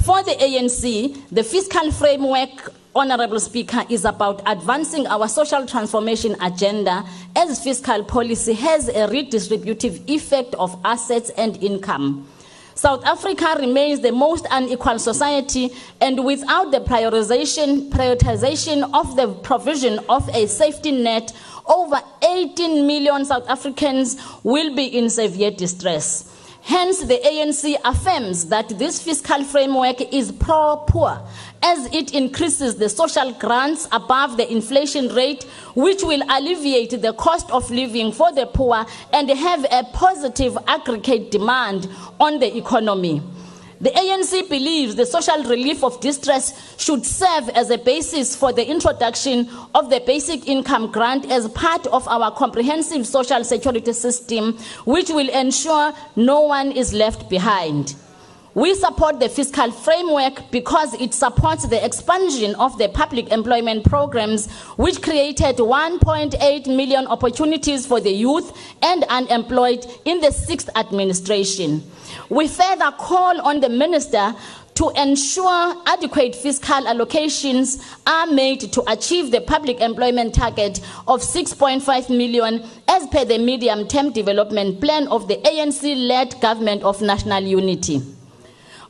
For the ANC, the fiscal framework, Honourable Speaker, is about advancing our social transformation agenda as fiscal policy has a redistributive effect of assets and income. South Africa remains the most unequal society, and without the prioritization of the provision of a safety net, over 18 million South Africans will be in severe distress. Hence, the ANC affirms that this fiscal framework is pro-poor, as it increases the social grants above the inflation rate, which will alleviate the cost of living for the poor and have a positive aggregate demand on the economy. The ANC believes the social relief of distress should serve as a basis for the introduction of the basic income grant as part of our comprehensive social security system, which will ensure no one is left behind. We support the fiscal framework because it supports the expansion of the public employment programs, which created 1.8 million opportunities for the youth and unemployed in the 6th administration. We further call on the Minister to ensure adequate fiscal allocations are made to achieve the public employment target of 6.5 million as per the medium-term development plan of the ANC-led government of national unity.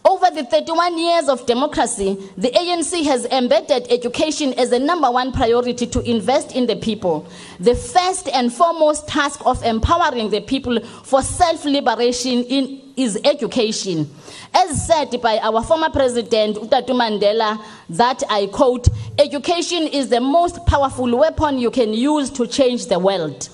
Over the 31 years of democracy, the ANC has embedded education as the #1 priority to invest in the people. The first and foremost task of empowering the people for self-liberation is education. As said by our former president, Utatu Mandela, that I quote, "Education is the most powerful weapon you can use to change the world."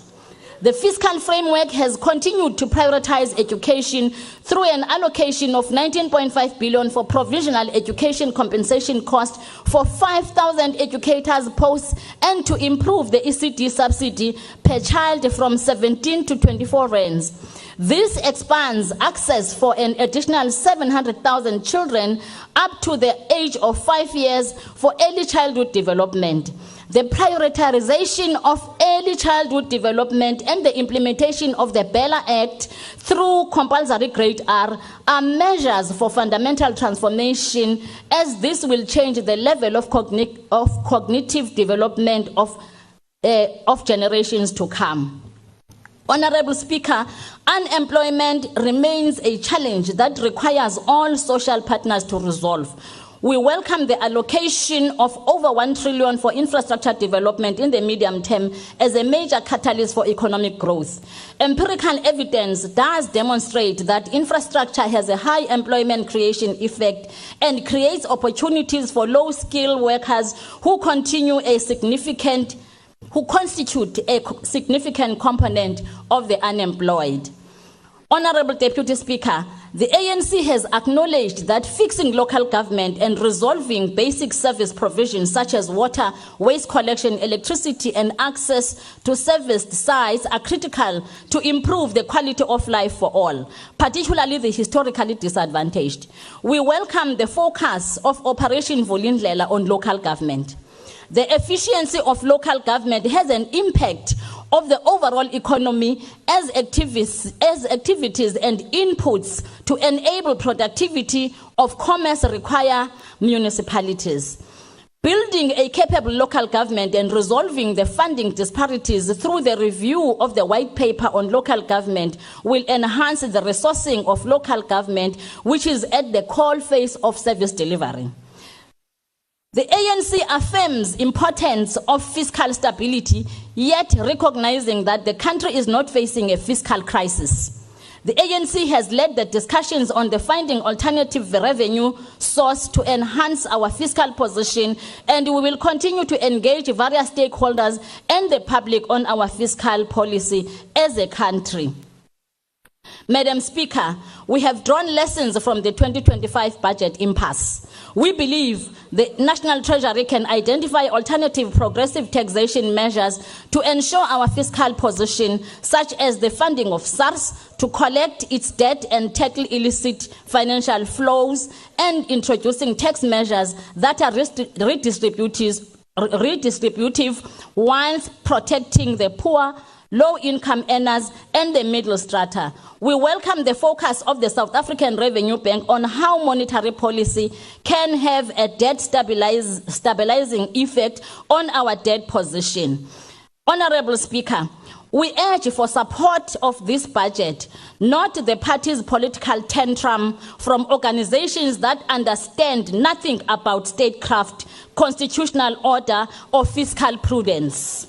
The fiscal framework has continued to prioritize education through an allocation of 19.5 billion for provisional education compensation cost for 5,000 educators posts and to improve the ECD subsidy per child from 17 to 24 rands. This expands access for an additional 700,000 children up to the age of 5 years for early childhood development. The prioritization of early childhood development and the implementation of the Bella Act through compulsory grade R are measures for fundamental transformation, as this will change the level of cognitive development of generations to come. Honorable Speaker, unemployment remains a challenge that requires all social partners to resolve. We welcome the allocation of over 1 trillion for infrastructure development in the medium term as a major catalyst for economic growth. Empirical evidence does demonstrate that infrastructure has a high employment creation effect and creates opportunities for low-skilled workers who constitute a significant component of the unemployed. Honorable Deputy Speaker, the ANC has acknowledged that fixing local government and resolving basic service provisions such as water, waste collection, electricity, and access to serviced sites are critical to improve the quality of life for all, particularly the historically disadvantaged. We welcome the focus of Operation Vulindlela on local government. The efficiency of local government has an impact of the overall economy as activities and inputs to enable productivity of commerce require municipalities. Building a capable local government and resolving the funding disparities through the review of the white paper on local government will enhance the resourcing of local government, which is at the coalface of service delivery. The ANC affirms importance of fiscal stability, yet recognizing that the country is not facing a fiscal crisis. The ANC has led the discussions on the finding alternative revenue source to enhance our fiscal position, and we will continue to engage various stakeholders and the public on our fiscal policy as a country. Madam Speaker, we have drawn lessons from the 2025 budget impasse. We believe the National Treasury can identify alternative progressive taxation measures to ensure our fiscal position, such as the funding of SARS to collect its debt and tackle illicit financial flows, and introducing tax measures that are redistributive whilst protecting the poor, low-income earners, and the middle strata. We welcome the focus of the South African Revenue Bank on how monetary policy can have a debt stabilizing effect on our debt position. Honorable Speaker, we urge for support of this budget, not the party's political tantrum from organizations that understand nothing about statecraft, constitutional order, or fiscal prudence.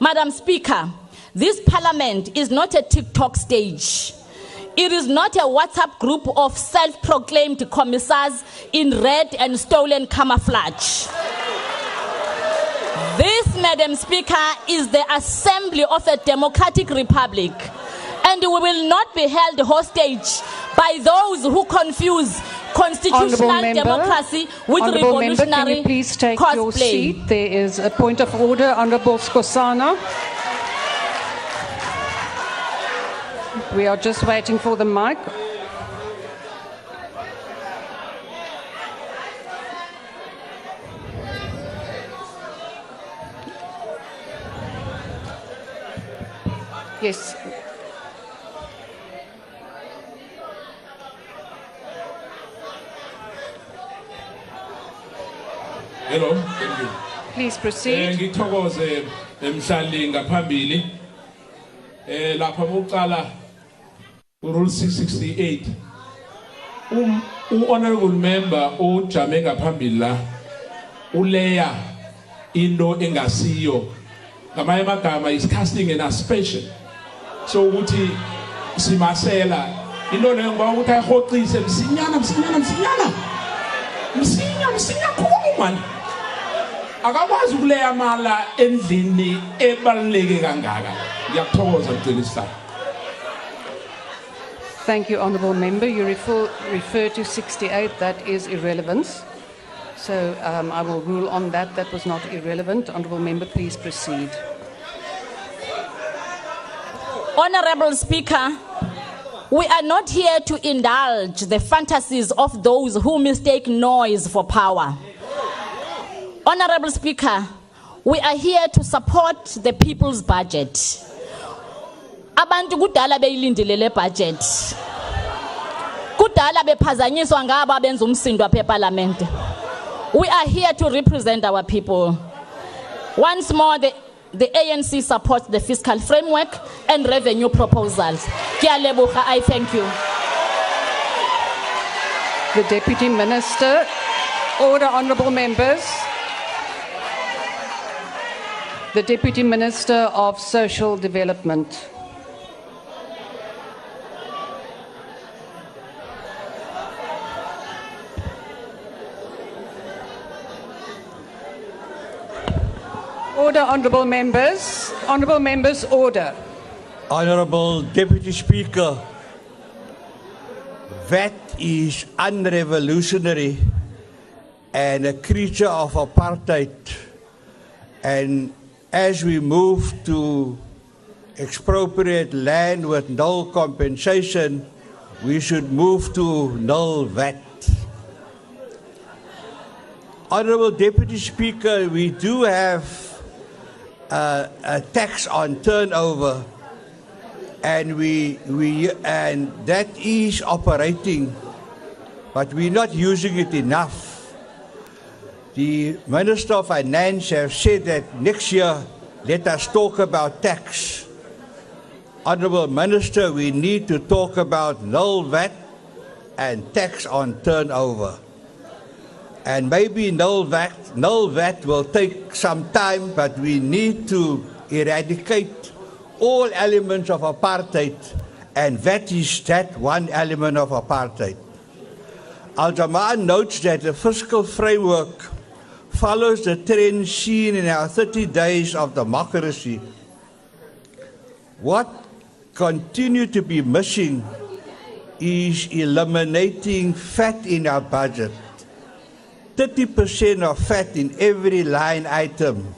Madam Speaker, this parliament is not a TikTok stage. It is not a WhatsApp group of self-proclaimed commissars in red and stolen camouflage. This, Madam Speaker, is the assembly of a democratic republic, and we will not be held hostage by those who confuse constitutional democracy with revolutionary member, can you please take cosplay. your seat? There is a point of order, Honourable Skosana. We are just waiting for the mic. Yes. Hello, thank you. Please proceed. Ngithokoze emhlali ngaphambili. Lapha mokuqala Rule 668. Honorable member ujame ngaphambili la uleya into engasiyo. Ngamanye amagama is casting an aspersion. So ukuthi simasela into leyo ngoba ukuthi ayihoxise msinyana khulu man. Akakwazi ukuleya mala endlini ebaluleke kangaka. Ngiyakuthokoza mcebisi. Thank you, Honourable Member. You refer to 68, that is irrelevance. So I will rule on that. That was not irrelevant. Honourable Member, please proceed. Honourable Speaker, we are not here to indulge the fantasies of those who mistake noise for power. Honourable Speaker, we are here to support the people's budget. Abantu kudala beyilindile budget. Kudala bephazanyiswa ngabo abenza umsindo apha eParliament. We are here to represent our people. Once more, the the ANC supports the fiscal framework and revenue proposals. Ke a leboga, I thank you. The Deputy Minister. Order, honourable members. The Deputy Minister of Social Development. Order, honourable members. Honourable members, order. Honourable Deputy Speaker, VAT is unrevolutionary and a creature of apartheid. And as we move to expropriate land with null compensation, we should move to null VAT. Honourable Deputy Speaker, we do have a tax on turnover, and and that is operating, but we're not using it enough. The Minister of Finance has said that next year, let us talk about tax. Honourable Minister, we need to talk about null VAT and tax on turnover. And maybe null VAT will take some time, but we need to eradicate all elements of apartheid, and VAT is that one element of apartheid. Al-Jamaa notes that the fiscal framework follows the trend seen in our 30 days of democracy. What continues to be missing is eliminating fat in our budget. 30% of fat in every line item.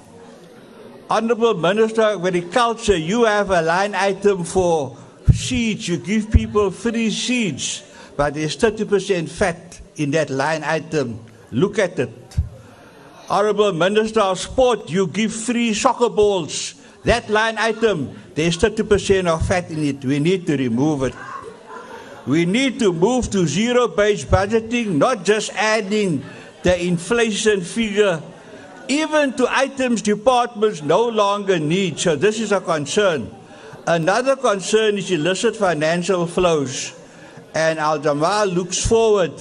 Honourable Minister of Agriculture, you have a line item for seeds. You give people free seeds, but there's 30% fat in that line item. Look at it. Honourable Minister of Sport, you give free soccer balls. That line item, there's 30% of fat in it. We need to remove it. We need to move to zero-based budgeting, not just adding the inflation figure, even to items departments no longer need. So this is a concern. Another concern is illicit financial flows. And Al-Jamaa looks forward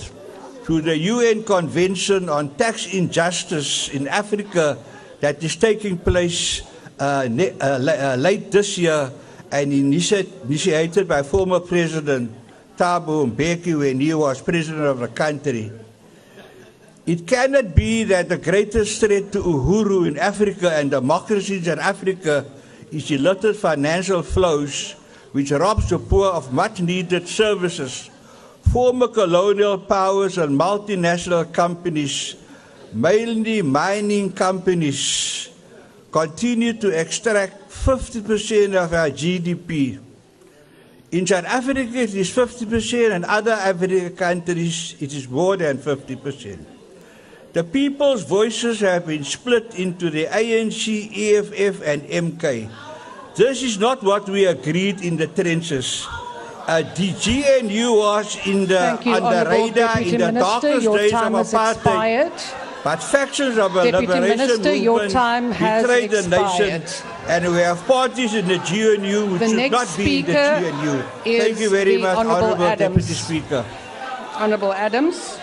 to the UN Convention on Tax Injustice in Africa that is taking place late this year and initiated by former President Thabo Mbeki when he was president of the country. It cannot be that the greatest threat to uhuru in Africa and democracies in Africa is illicit financial flows, which robs the poor of much-needed services. Former colonial powers and multinational companies, mainly mining companies, continue to extract 50% of our GDP. In South Africa, it is 50%, and other African countries, it is more than 50%. The people's voices have been split into the ANC, EFF, and MK. This is not what we agreed in the trenches. The GNU was on the radar in the darkest days of apartheid. But factions of the liberation movement betrayed the nation, and we have parties in the GNU which should not be in the GNU. Thank you very much, Honourable Deputy Speaker. Honourable Adams.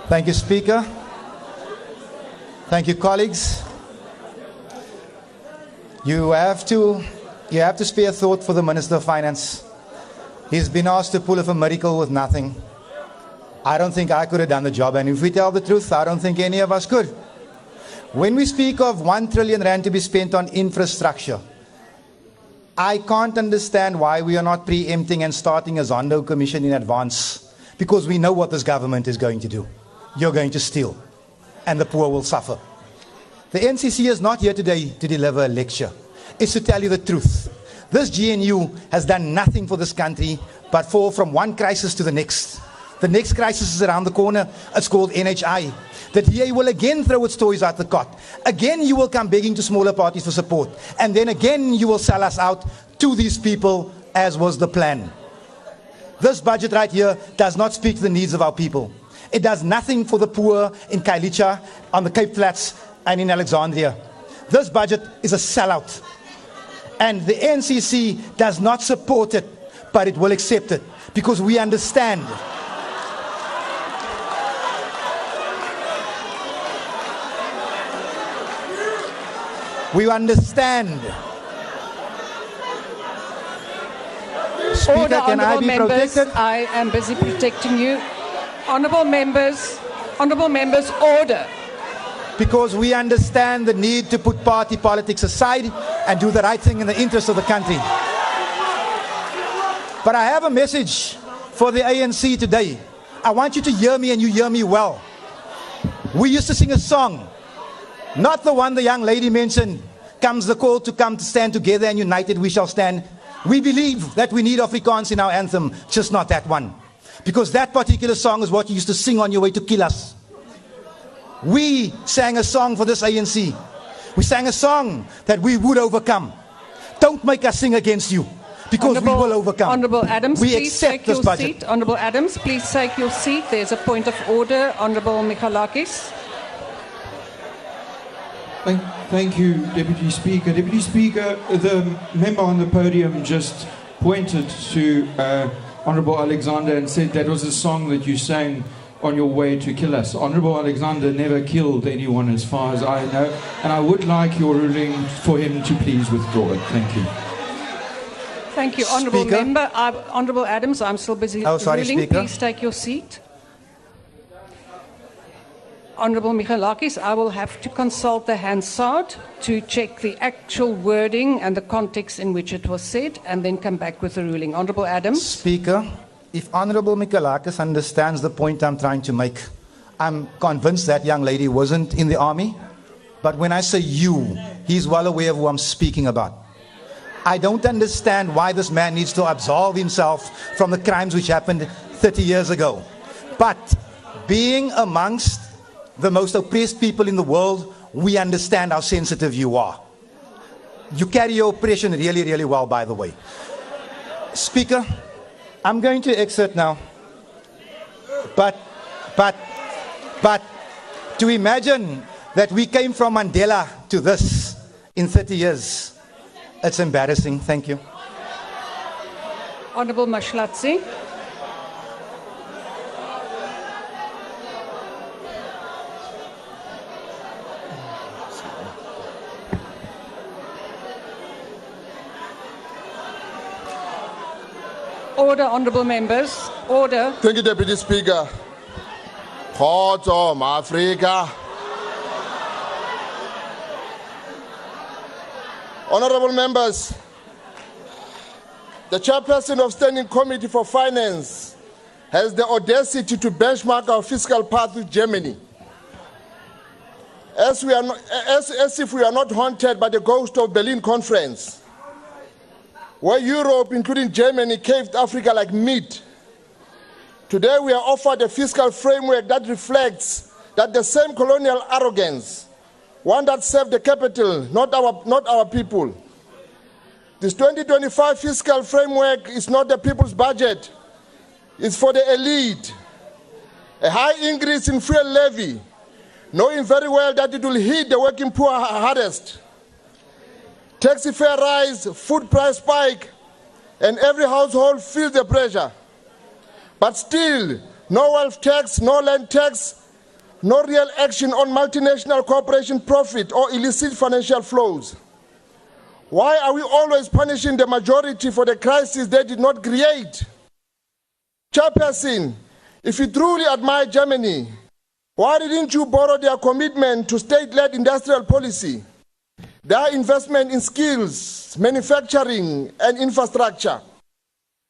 Thank you, Speaker. Thank you, colleagues. You have to spare thought for the Minister of Finance. He's been asked to pull off a miracle with nothing. I don't think I could have done the job, and if we tell the truth, I don't think any of us could. When we speak of 1 trillion rand to be spent on infrastructure, I can't understand why we are not preempting and starting a Zondo Commission in advance, because we know what this government is going to do. You're going to steal, and the poor will suffer. The NCC is not here today to deliver a lecture. It's to tell you the truth. This GNU has done nothing for this country but fall from one crisis to the next. The next crisis is around the corner. It's called NHI. The DA will again throw its toys out the cot. Again, you will come begging to smaller parties for support. And then again, you will sell us out to these people as was the plan. This budget right here does not speak to the needs of our people. It does nothing for the poor in Kailicha, on the Cape Flats, and in Alexandria. This budget is a sellout. And the NCC does not support it, but it will accept it, because we understand. We understand. Speaker, Order, can I honourable be members. protected? I am busy protecting you. Honourable members, order. Because we understand the need to put party politics aside and do the right thing in the interest of the country. But I have a message for the ANC today. I want you to hear me, and you hear me well. We used to sing a song, not the one the young lady mentioned, comes the call to come to stand together and united we shall stand. We believe that we need Afrikaans in our anthem, just not that one. Because that particular song is what you used to sing on your way to kill us. We sang a song for this ANC. We sang a song that we would overcome. Don't make us sing against you, because we will overcome. Honourable Adams, we please accept take this your budget. seat. Honourable Adams, please take your seat. There's a point of order. Honourable Michalakis. Thank you, Deputy Speaker. Deputy Speaker, the member on the podium just pointed to Honourable Alexander and said that was a song that you sang on your way to kill us. Honourable Alexander never killed anyone as far as I know, and I would like your ruling for him to please withdraw it. Thank you. Thank you, Honourable Speaker. Member. Honourable Adams, I'm still busy ruling. Speaker. Please take your seat. Honourable Michalakis, I will have to consult the Hansard to check the actual wording and the context in which it was said, and then come back with the ruling. Honourable Adams. Speaker, if Honourable Michalakis understands the point I'm trying to make, I'm convinced that young lady wasn't in the army. But when I say you, he's well aware of who I'm speaking about. I don't understand why this man needs to absolve himself from the crimes which happened 30 years ago. But being amongst the most oppressed people in the world, we understand how sensitive you are. You carry your oppression really, really well, by the way. Speaker, I'm going to exit now. But to imagine that we came from Mandela to this in 30 years, it's embarrassing. Thank you. Honourable Mashlatsi. Order, honourable members. Order. Thank you, Deputy Speaker. Khotso, Africa. Honourable members, the chairperson of Standing Committee for Finance has the audacity to benchmark our fiscal path with Germany, as if we are not haunted by the ghost of Berlin Conference, where Europe, including Germany, caved Africa like meat. Today we are offered a fiscal framework that reflects that the same colonial arrogance, one that served the capital, not our people. This 2025 fiscal framework is not the people's budget. It's for the elite. A high increase in fuel levy, knowing very well that it will hit the working poor hardest. Taxi fare rise, food price spike, and every household feels the pressure. But still, no wealth tax, no land tax, no real action on multinational corporation profit or illicit financial flows. Why are we always punishing the majority for the crisis they did not create? Chairperson, if you truly admire Germany, why didn't you borrow their commitment to state-led industrial policy, their investment in skills, manufacturing, and infrastructure?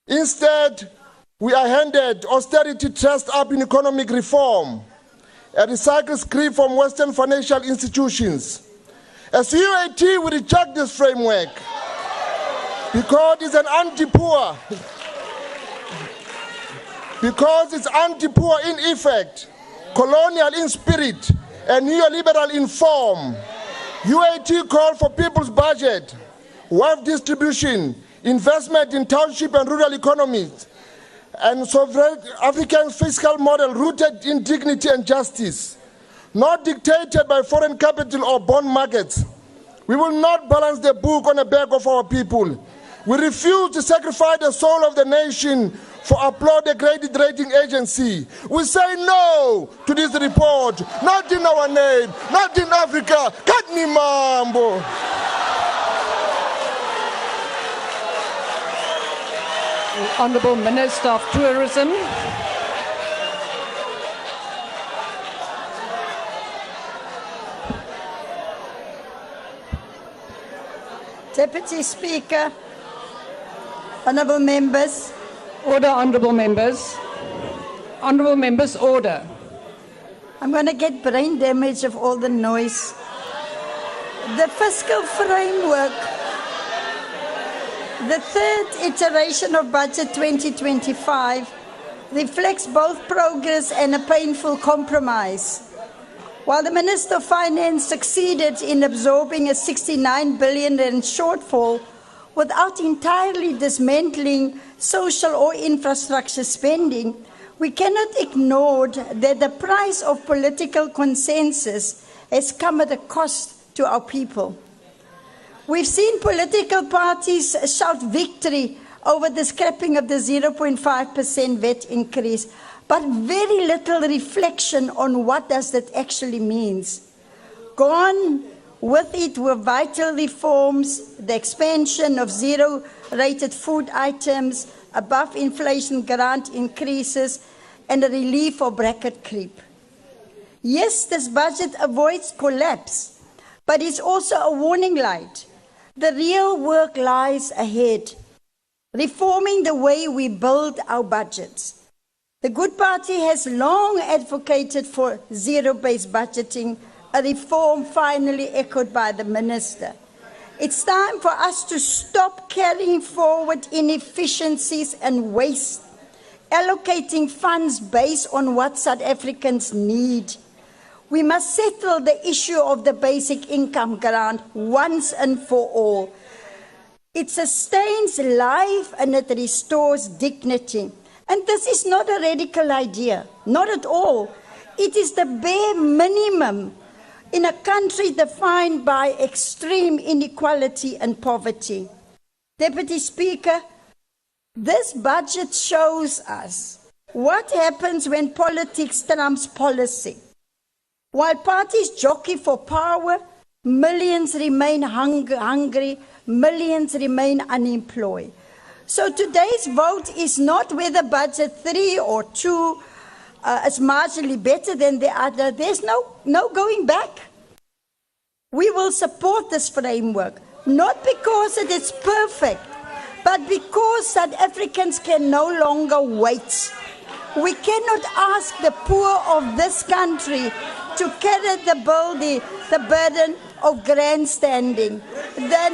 Instead, we are handed austerity dressed up in economic reform, a recycled script from Western financial institutions. As UAT, we reject this framework because it's an anti-poor. Because it's anti-poor in effect, colonial in spirit, and neoliberal in form. UAT called for people's budget, wealth distribution, investment in township and rural economies, and sovereign African fiscal model rooted in dignity and justice, not dictated by foreign capital or bond markets. We will not balance the book on the back of our people. We refuse to sacrifice the soul of the nation for applauded credit rating agency. We say no to this report, not in our name, not in Africa. Katni mambo. Honourable Minister of Tourism. Deputy Speaker, honourable members. Order, honourable members. Honourable members, order. I'm going to get brain damage of all the noise. The fiscal framework, the third iteration of Budget 2025, reflects both progress and a painful compromise. While the Minister of Finance succeeded in absorbing a 69 billion rand shortfall without entirely dismantling social or infrastructure spending, we cannot ignore that the price of political consensus has come at a cost to our people. We've seen political parties shout victory over the scrapping of the 0.5% VAT increase, but very little reflection on what does that actually means. Gone with it were vital reforms, the expansion of zero-rated food items, above inflation grant increases, and a relief for bracket creep. Yes, this budget avoids collapse, but it's also a warning light. The real work lies ahead, reforming the way we build our budgets. The Good Party has long advocated for zero-based budgeting, a reform finally echoed by the Minister. It's time for us to stop carrying forward inefficiencies and waste, allocating funds based on what South Africans need. We must settle the issue of the basic income grant once and for all. It sustains life and it restores dignity. And this is not a radical idea, not at all. It is the bare minimum in a country defined by extreme inequality and poverty. Deputy Speaker, this budget shows us what happens when politics trumps policy. While parties jockey for power, millions remain hungry, millions remain unemployed. So today's vote is not whether budget 3 or 2 is marginally better than the other. There's no going back. We will support this framework, not because it is perfect, but because South Africans can no longer wait. We cannot ask the poor of this country to carry the burden of grandstanding. The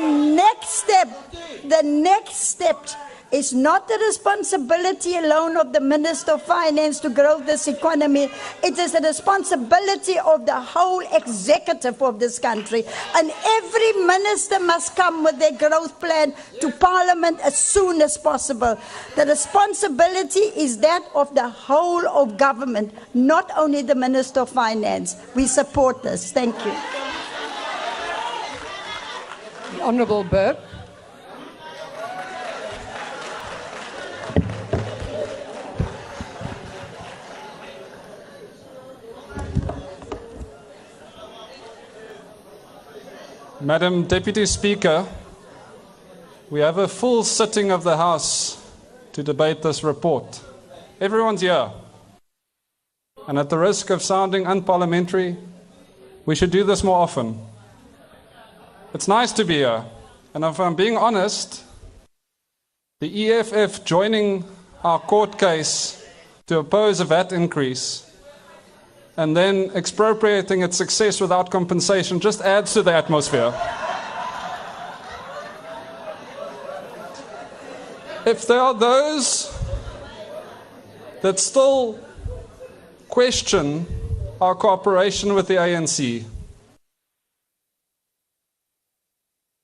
next step is not the responsibility alone of the Minister of Finance to grow this economy. It is the responsibility of the whole executive of this country. And every minister must come with their growth plan to Parliament as soon as possible. The responsibility is that of the whole of government, not only the Minister of Finance. We support this. Thank you. The Honourable Burke. Madam Deputy Speaker, we have a full sitting of the House to debate this report. Everyone's here. And at the risk of sounding unparliamentary, we should do this more often. It's nice to be here. And if I'm being honest, the EFF joining our court case to oppose a VAT increase and then expropriating its success without compensation just adds to the atmosphere. If there are those that still question our cooperation with the ANC,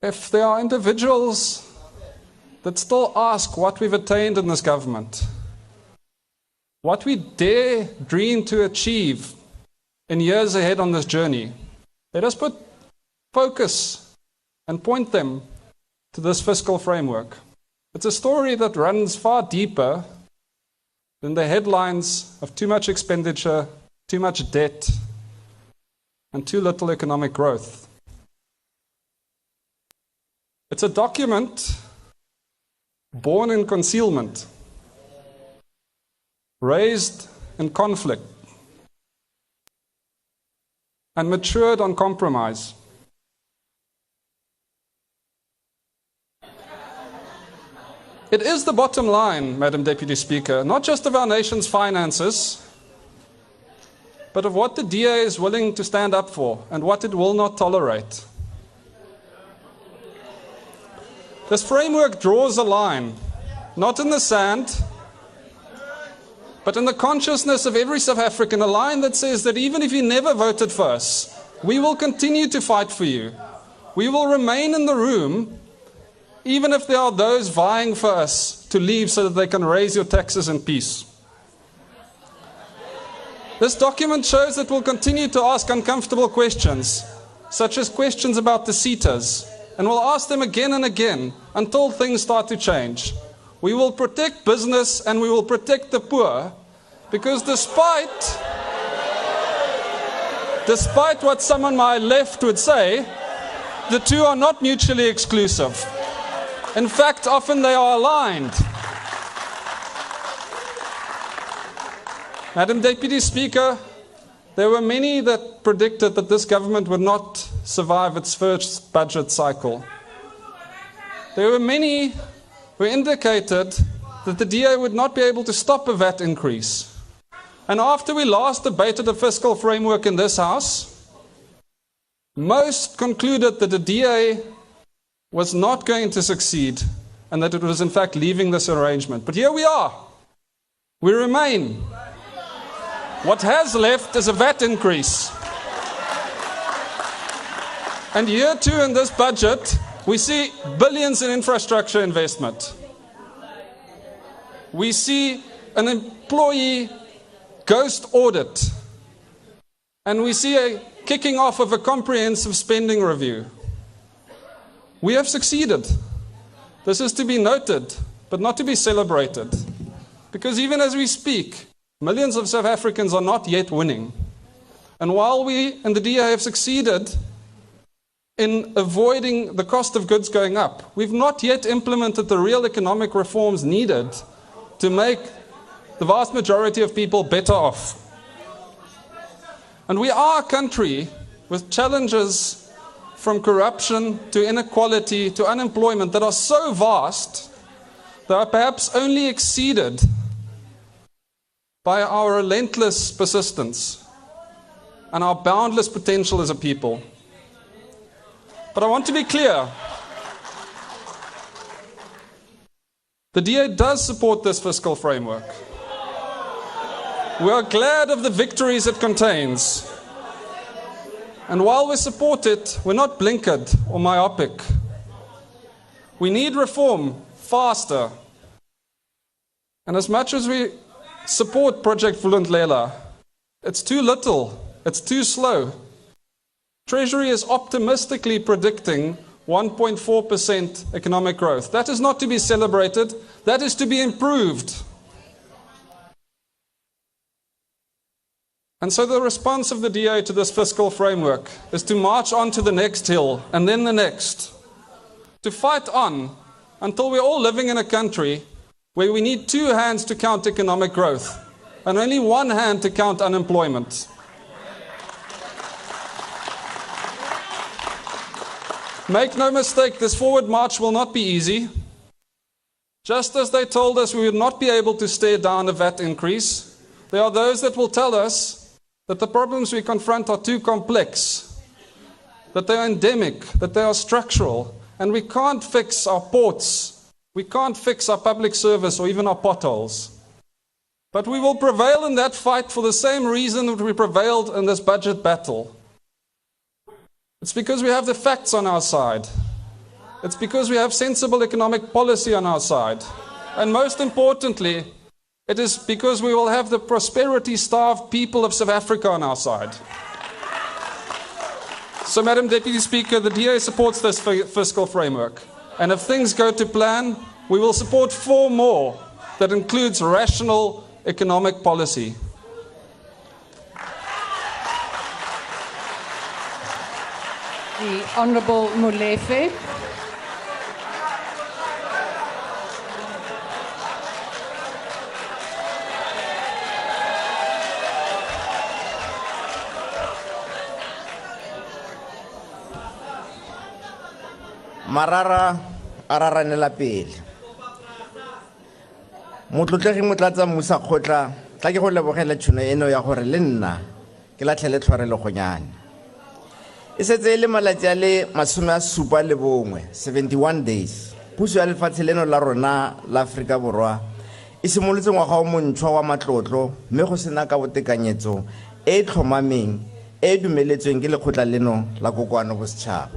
if there are individuals that still ask what we've attained in this government, what we dare dream to achieve in years ahead on this journey. Let us put focus and point them to this fiscal framework. It's a story that runs far deeper than the headlines of too much expenditure, too much debt, and too little economic growth. It's a document born in concealment, raised in conflict, and matured on compromise. It is the bottom line, Madam Deputy Speaker, not just of our nation's finances, but of what the DA is willing to stand up for and what it will not tolerate. This framework draws a line, not in the sand, but in the consciousness of every South African, a line that says that even if you never voted for us, we will continue to fight for you. We will remain in the room, even if there are those vying for us to leave so that they can raise your taxes in peace. This document shows that we'll continue to ask uncomfortable questions, such as questions about the seaters, and we'll ask them again and again until things start to change. We will protect business and we will protect the poor, because despite what some on my left would say, the two are not mutually exclusive. In fact, often they are aligned. Madam Deputy Speaker, there were many that predicted that this government would not survive its first budget cycle. There were many who indicated that the DA would not be able to stop a VAT increase. And after we last debated the fiscal framework in this House, most concluded that the DA was not going to succeed and that it was in fact leaving this arrangement. But here we are. We remain. What has left is a VAT increase. And year two in this budget, we see billions in infrastructure investment. We see an employee ghost audit. And we see a kicking off of a comprehensive spending review. We have succeeded. This is to be noted, but not to be celebrated. Because even as we speak, millions of South Africans are not yet winning. And while we in the DA have succeeded in avoiding the cost of goods going up, we've not yet implemented the real economic reforms needed to make the vast majority of people better off. And we are a country with challenges from corruption to inequality to unemployment that are so vast that are perhaps only exceeded by our relentless persistence and our boundless potential as a people. But I want to be clear. The DA does support this fiscal framework. We are glad of the victories it contains. And while we support it, we're not blinkered or myopic. We need reform faster. And as much as we support Project Vulindlela, it's too little, it's too slow. Treasury is optimistically predicting 1.4% economic growth. That is not to be celebrated, that is to be improved. And so the response of the DA to this fiscal framework is to march on to the next hill and then the next. To fight on until we're all living in a country where we need two hands to count economic growth and only one hand to count unemployment. Make no mistake, this forward march will not be easy. Just as they told us we would not be able to stare down a VAT increase, there are those that will tell us that the problems we confront are too complex, that they are endemic, that they are structural, and we can't fix our ports, we can't fix our public service or even our potholes. But we will prevail in that fight for the same reason that we prevailed in this budget battle. It's because we have the facts on our side. It's because we have sensible economic policy on our side. And most importantly, it is because we will have the prosperity-starved people of South Africa on our side. So, Madam Deputy Speaker, the DA supports this fiscal framework. And if things go to plan, we will support 4 more that includes rational economic policy. The Honourable Molefe. Marara araranela pele. Motlotlegi motlatsa Musa Khotla tla ke go lebogela tšhono eno ya gore le nna ke latlhele tshwarelo gonyane. E setse le malatsi a le 71 days. Puso ya lefatshe leno la rona la Afrika Borwa e simolotse ngwaga o montšhwa wa matlotlo mme go sena ka botekanyetso e tlhomameng e dumeletsweng ke lekgotla leno la kokoano bosetšhaba.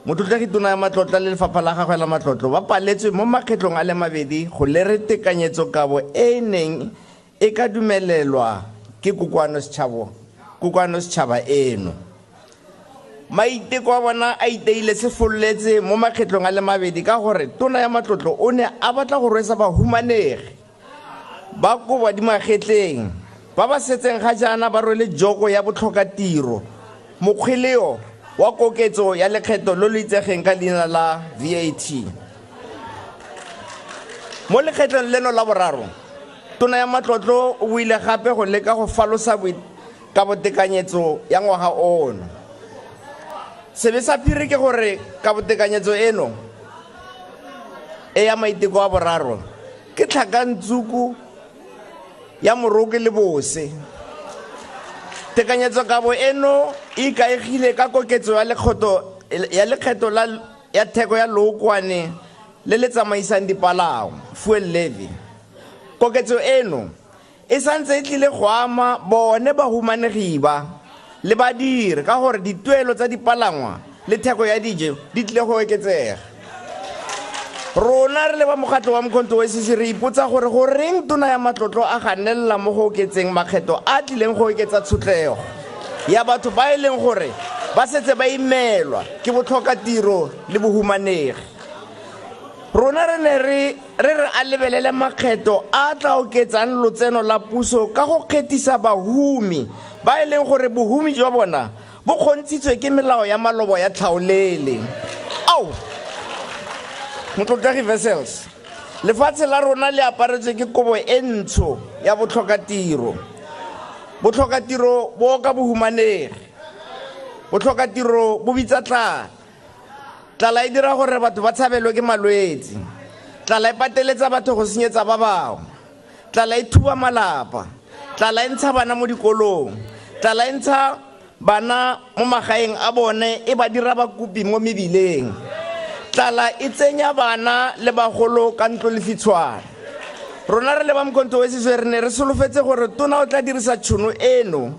Motlotlegi tona ya matlotlo le lefapha la gagwe la matlotlo ba paletswe mo makgetlong a le mabedi go lere tekanyetso kabo e neng e ka dumelelwa ke kokoano setšhaba eno. Maiteko a bona a iteile se folletse mo makgetlong a le mabedi ka gore tona ya matlotlo o ne a batla go rwesa bahumanegi ba koba di magetleng ba ba setseng ga jaana ba rwele joko ya botlhokatiro mokgweleo wa koketso ya lekgetho lo le itsegeng ka leina la VAT. Mo lekgetlong leno la boraro tona ya matlotlo o buile gape go leka go falosa ka botekanyetso ya ngwaga ono. Sebe sa phiri ke gore ka botekanyetso eno e ya maiteko a boraro ke tlhakantsuku ya moroke le bose. Tekanyetso kabo eno e ikaegile ka koketso ya lekgetho ya theko ya lookwane le le tsamaisang dipalangwa fuel levy. Koketso eno e santse e tlile go ama bone bahumanegi ba le badiri ka gore dituelo tsa dipalangwa le theko ya dijo di tlile go oketsega. Rona re le ba mokgatlo wa Mkhonto wa SEC re ipotsa gore go reng tona ya matlotlo a ganella mo go oketseng makgetho a tlileng go oketsa tshotlego ya batho ba e leng gore ba setse ba imelwa ke botlhokatiro le bohumanegi. Rona re ne re a lebelele makgetho a tla oketsang lotseno la puso ka go kgethisa bahumi ba e leng gore bohumi jwa bona bo kgontshitswe ke melao ya malobo ya tlhaolele. Motlotlegi Wessels, lefatshe la rona le aparetswe ke kobo e ntsho ya botlhokatiro. Botlhokatiro bo ka bohumanegi. Botlhokatiro bo bitsa tlala. Tlala e dira gore batho ba tshabelwe ke malwetse. Tlala e pateletsa batho go senyetsa ba bangwe. Tlala e thuba malapa. Tlala e ntsha bana mo dikolong. Tlala e ntsha bana mo magaeng a bone e ba dira bakopi mo mebileng. Tlala e tsenya bana le bagolo ka ntlo le fitshwana. Rona re le ba Mkhonto wa SEC re ne re solofetse gore tona o tla dirisa tšhono eno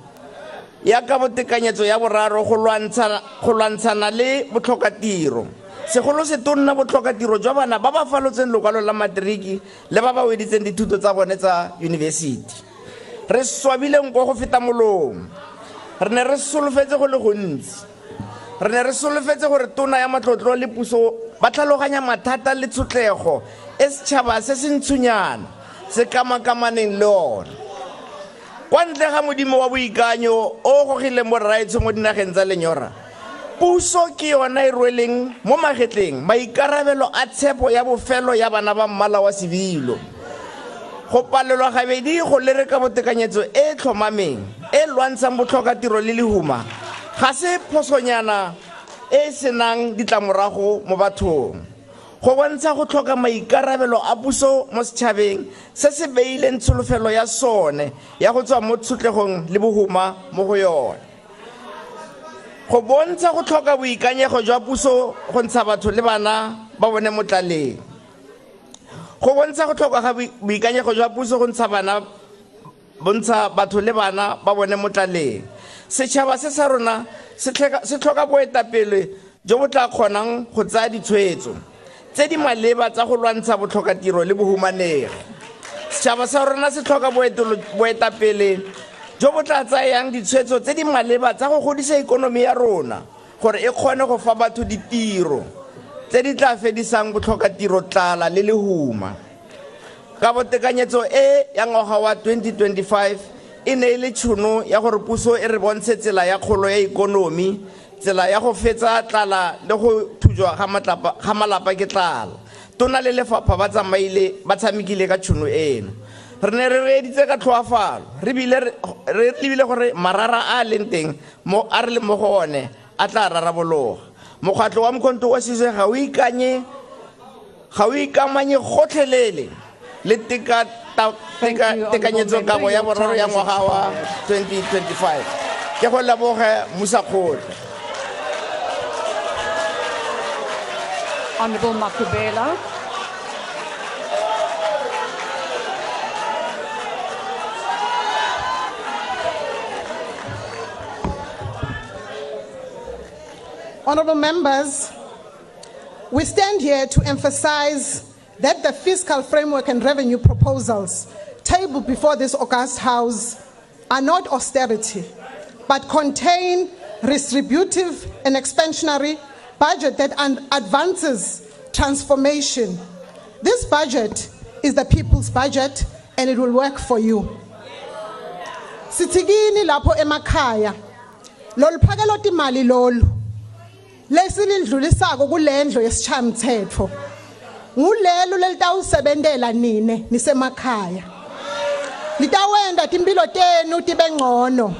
ya ka botekanyetso ya boraro go lwantshana le botlhokatiro. Segolo se tonna botlhokatiro jwa bana ba ba falotseng lokwalo la matriki le ba ba weditseng dithuto tsa bone tsa university. Re swabile nko go feta molomo. Re ne re solofetse go le gontsi. Re ne re solofetse gore tona ya matlotlo le puso ba tlhaloganya mathata le tshotlego e setšhaba se se ntshonyana se kamakamaneng le ona. Kwa ntle ga modimo wa boikanyo o gogileng borraetsho mo dinageng tsa lenyora, puso ke yona e rweleng mo magetleng maikarabelo a tshepo ya bofelo ya bana ba mmala wa sebilo. Go palelwa gabedi go lere ka botekanyetso e tlhomameng e lwantshang botlhokatiro le lehuma ga se phosonyana e senang ditlamorago mo bathong. Go bontsha go tlhoka maikarabelo a puso mo setšhabeng se se beileng tsholofelo ya sone ya go tswa mo tshotlegong le bohuma mo go yone. Go bontsha go tlhoka boikanyego jwa puso go ntsha batho le bana ba bone mo tlaleng. Go bontsha go tlhoka ga boikanyego jwa puso go ntsha batho le bana ba bone mo tlaleng. Setšhaba se sa rona se tlhoka boetapele jo bo tla kgonang go tsaya ditshwetso tse di maleba tsa go lwantsha botlhokatiro le bohumanegi. Setšhaba sa rona se tlhoka boetapele jo bo tla tsayang ditshwetso tse di maleba tsa go godisa ikonomi ya rona gore e kgone go fa batho ditiro tse di tla fedisang botlhokatiro tlala le lehuma. Kabotekanyetso e ya ngwaga wa 2025 e ne e le tšhono ya gore puso e re bontshe tsela ya kgolo ya ikonomi, tsela ya go fetsa tlala le go thujwa ga malapa ke tlala. Tona le lefapha ba tshamekile ka tšhono eno. Re ne re reeditse ka tlhoafalo re lebile gore marara a leng teng mo a re le mo go one a tla rarabologa. Mokgatlo wa Mkhonto wa Sizwe ga o ikamanye gotlhelele le tekanyetsokabo ya boraro ya ngwaga wa 2025. Ke go leboga Musakgotla. Honorable Makubela. Honorable members, we stand here to emphasize that the fiscal framework and revenue proposals tabled before this august House are not austerity, but contain redistributive and expansionary budget that advances transformation. This budget is the people's budget and it will work for you. Sitigini lapho emakhaya, lolu phakelo timali lolu, lesilindlulisako kulendlo yesichamthetho. Ngulelo lelitawusebentela nine nisemakhaya. Litawenda timpilo tenu tibe ngcono.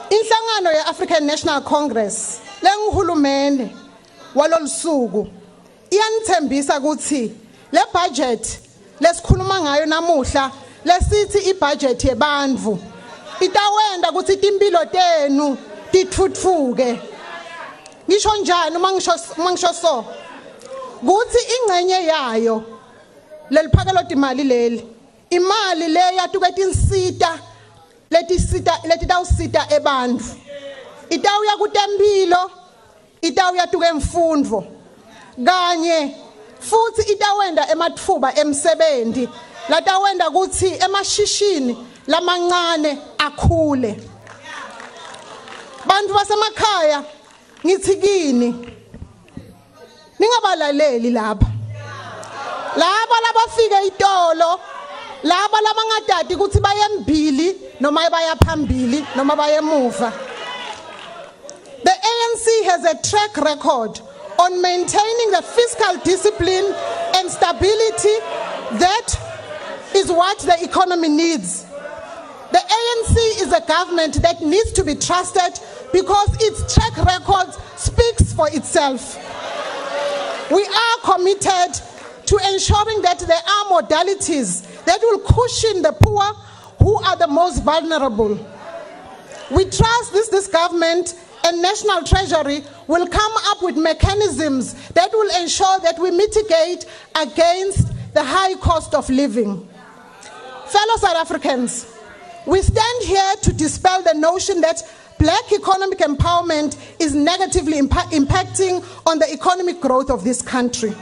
Inhlangano ya African National Congress lenguhulumende walolusuku iyanithembisa ukuthi le budget lesikhuluma ngayo namuhla lesithi ibudget yebantfu itawenda ukuthi timpilo tenu tithuthuke. Ngisho njani uma ngisho so kuthi ingcenye yayo leliphakelo timali leli imali le yatuke tinsita letitawusita ebantfu itawuya kutempilo itawuya tuke mfundvo kanye futhi itawenda ematfuba emsebenti latawenda kuthi emashishini lamancane akhule. Bantfu basemakhaya ngithi kini ningabalaleli laba labafika itolo laba labangadadi ukuthi bayembili noma bayaphambili noma bayemuva. The ANC has a track record on maintaining the fiscal discipline and stability that is what the economy needs. The ANC is a government that needs to be trusted because its track record speaks for itself. We are committed to ensuring that there are modalities that will cushion the poor who are the most vulnerable. We trust this government and National Treasury will come up with mechanisms that will ensure that we mitigate against the high cost of living. Fellow South Africans, we stand here to dispel the notion that black economic empowerment is negatively impacting on the economic growth of this country.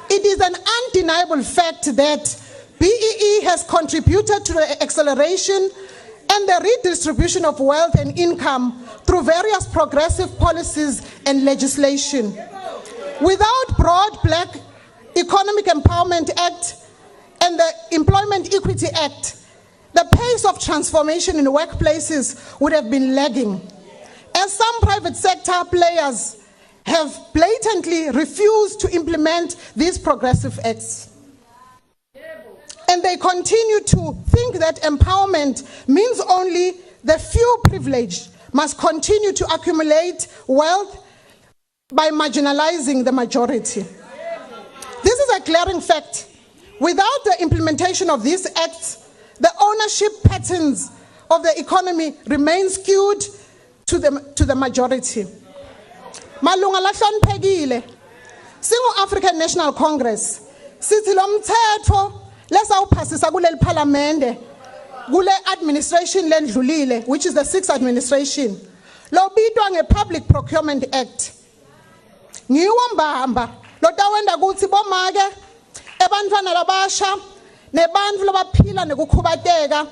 It is an undeniable fact that BEE has contributed to the acceleration and the redistribution of wealth and income through various progressive policies and legislation. Without broad Black Economic Empowerment Act and the Employment Equity Act, the pace of transformation in workplaces would have been lagging, as some private sector players have blatantly refused to implement these progressive acts. And they continue to think that empowerment means only the few privileged must continue to accumulate wealth by marginalizing the majority. This is a glaring fact. Without the implementation of these acts, the ownership patterns of the economy remain skewed to the majority. Malunga lahloniphekile, singu African National Congress, sithi lo mthetho lesawuphasisa kuleli parliamente, kule administration lendlulile, which is the 6th administration. lo bitwa nge-Public Procurement Act. Ngiwo mbamba lo tawenda kutsi bomake ebantfwana labasha nebantfu labaphila nekukhubateka,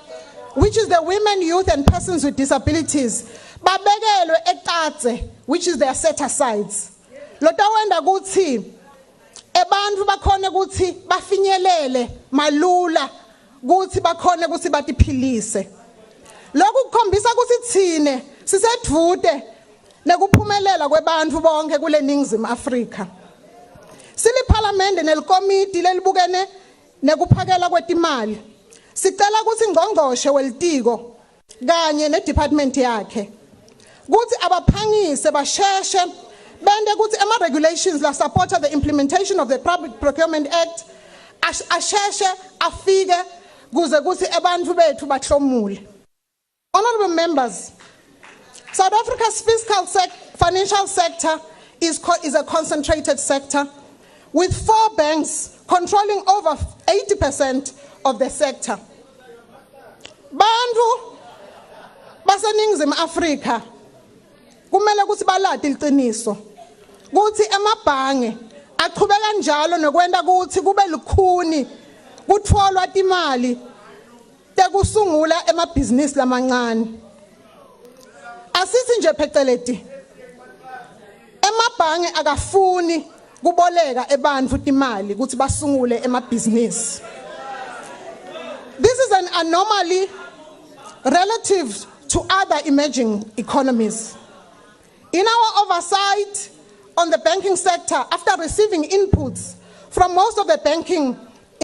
which is the women, youth and persons with disabilities, babekelwe eqatse, which is their set asides. Lo tawenda kutsi ebantfu bakhone kutsi bafinyelele malula kutsi bakhone kutsi batiphilise. Lokhu kukhombisa kutsi tsine sisedvute nekuphumelela kwebantfu bonke kule Ningizimu Afrika. Sili parliament nelikomiti lelibukene nekuphakela kwetimali. Sicela kutsi ngqongqoshe welitiko kanye nedepartment yakhe kuthi abaphangise basheshe bende kuthi ama-regulations la support the implementation of the Public Procurement Act asheshe afike kuze kuthi ebantfu bethu bahlomule. Honorable members, South Africa's financial sector is a concentrated sector with 4 banks controlling over 80% of the sector. Bantu baseNingizimu Afrika kumele kuthi balade iqiniso kuthi emabhange aqhubeka njalo nokwenda kuthi kube lukhuni kutfolwa imali tekusungula emabhizinisi lamancane. Asithi nje pheceleti emabhange akafuni kuboleka ebantfu imali kuthi basungule emabhizinisi. This is an anomaly relative to other emerging economies. In our oversight on the banking sector, after receiving inputs from most of the banking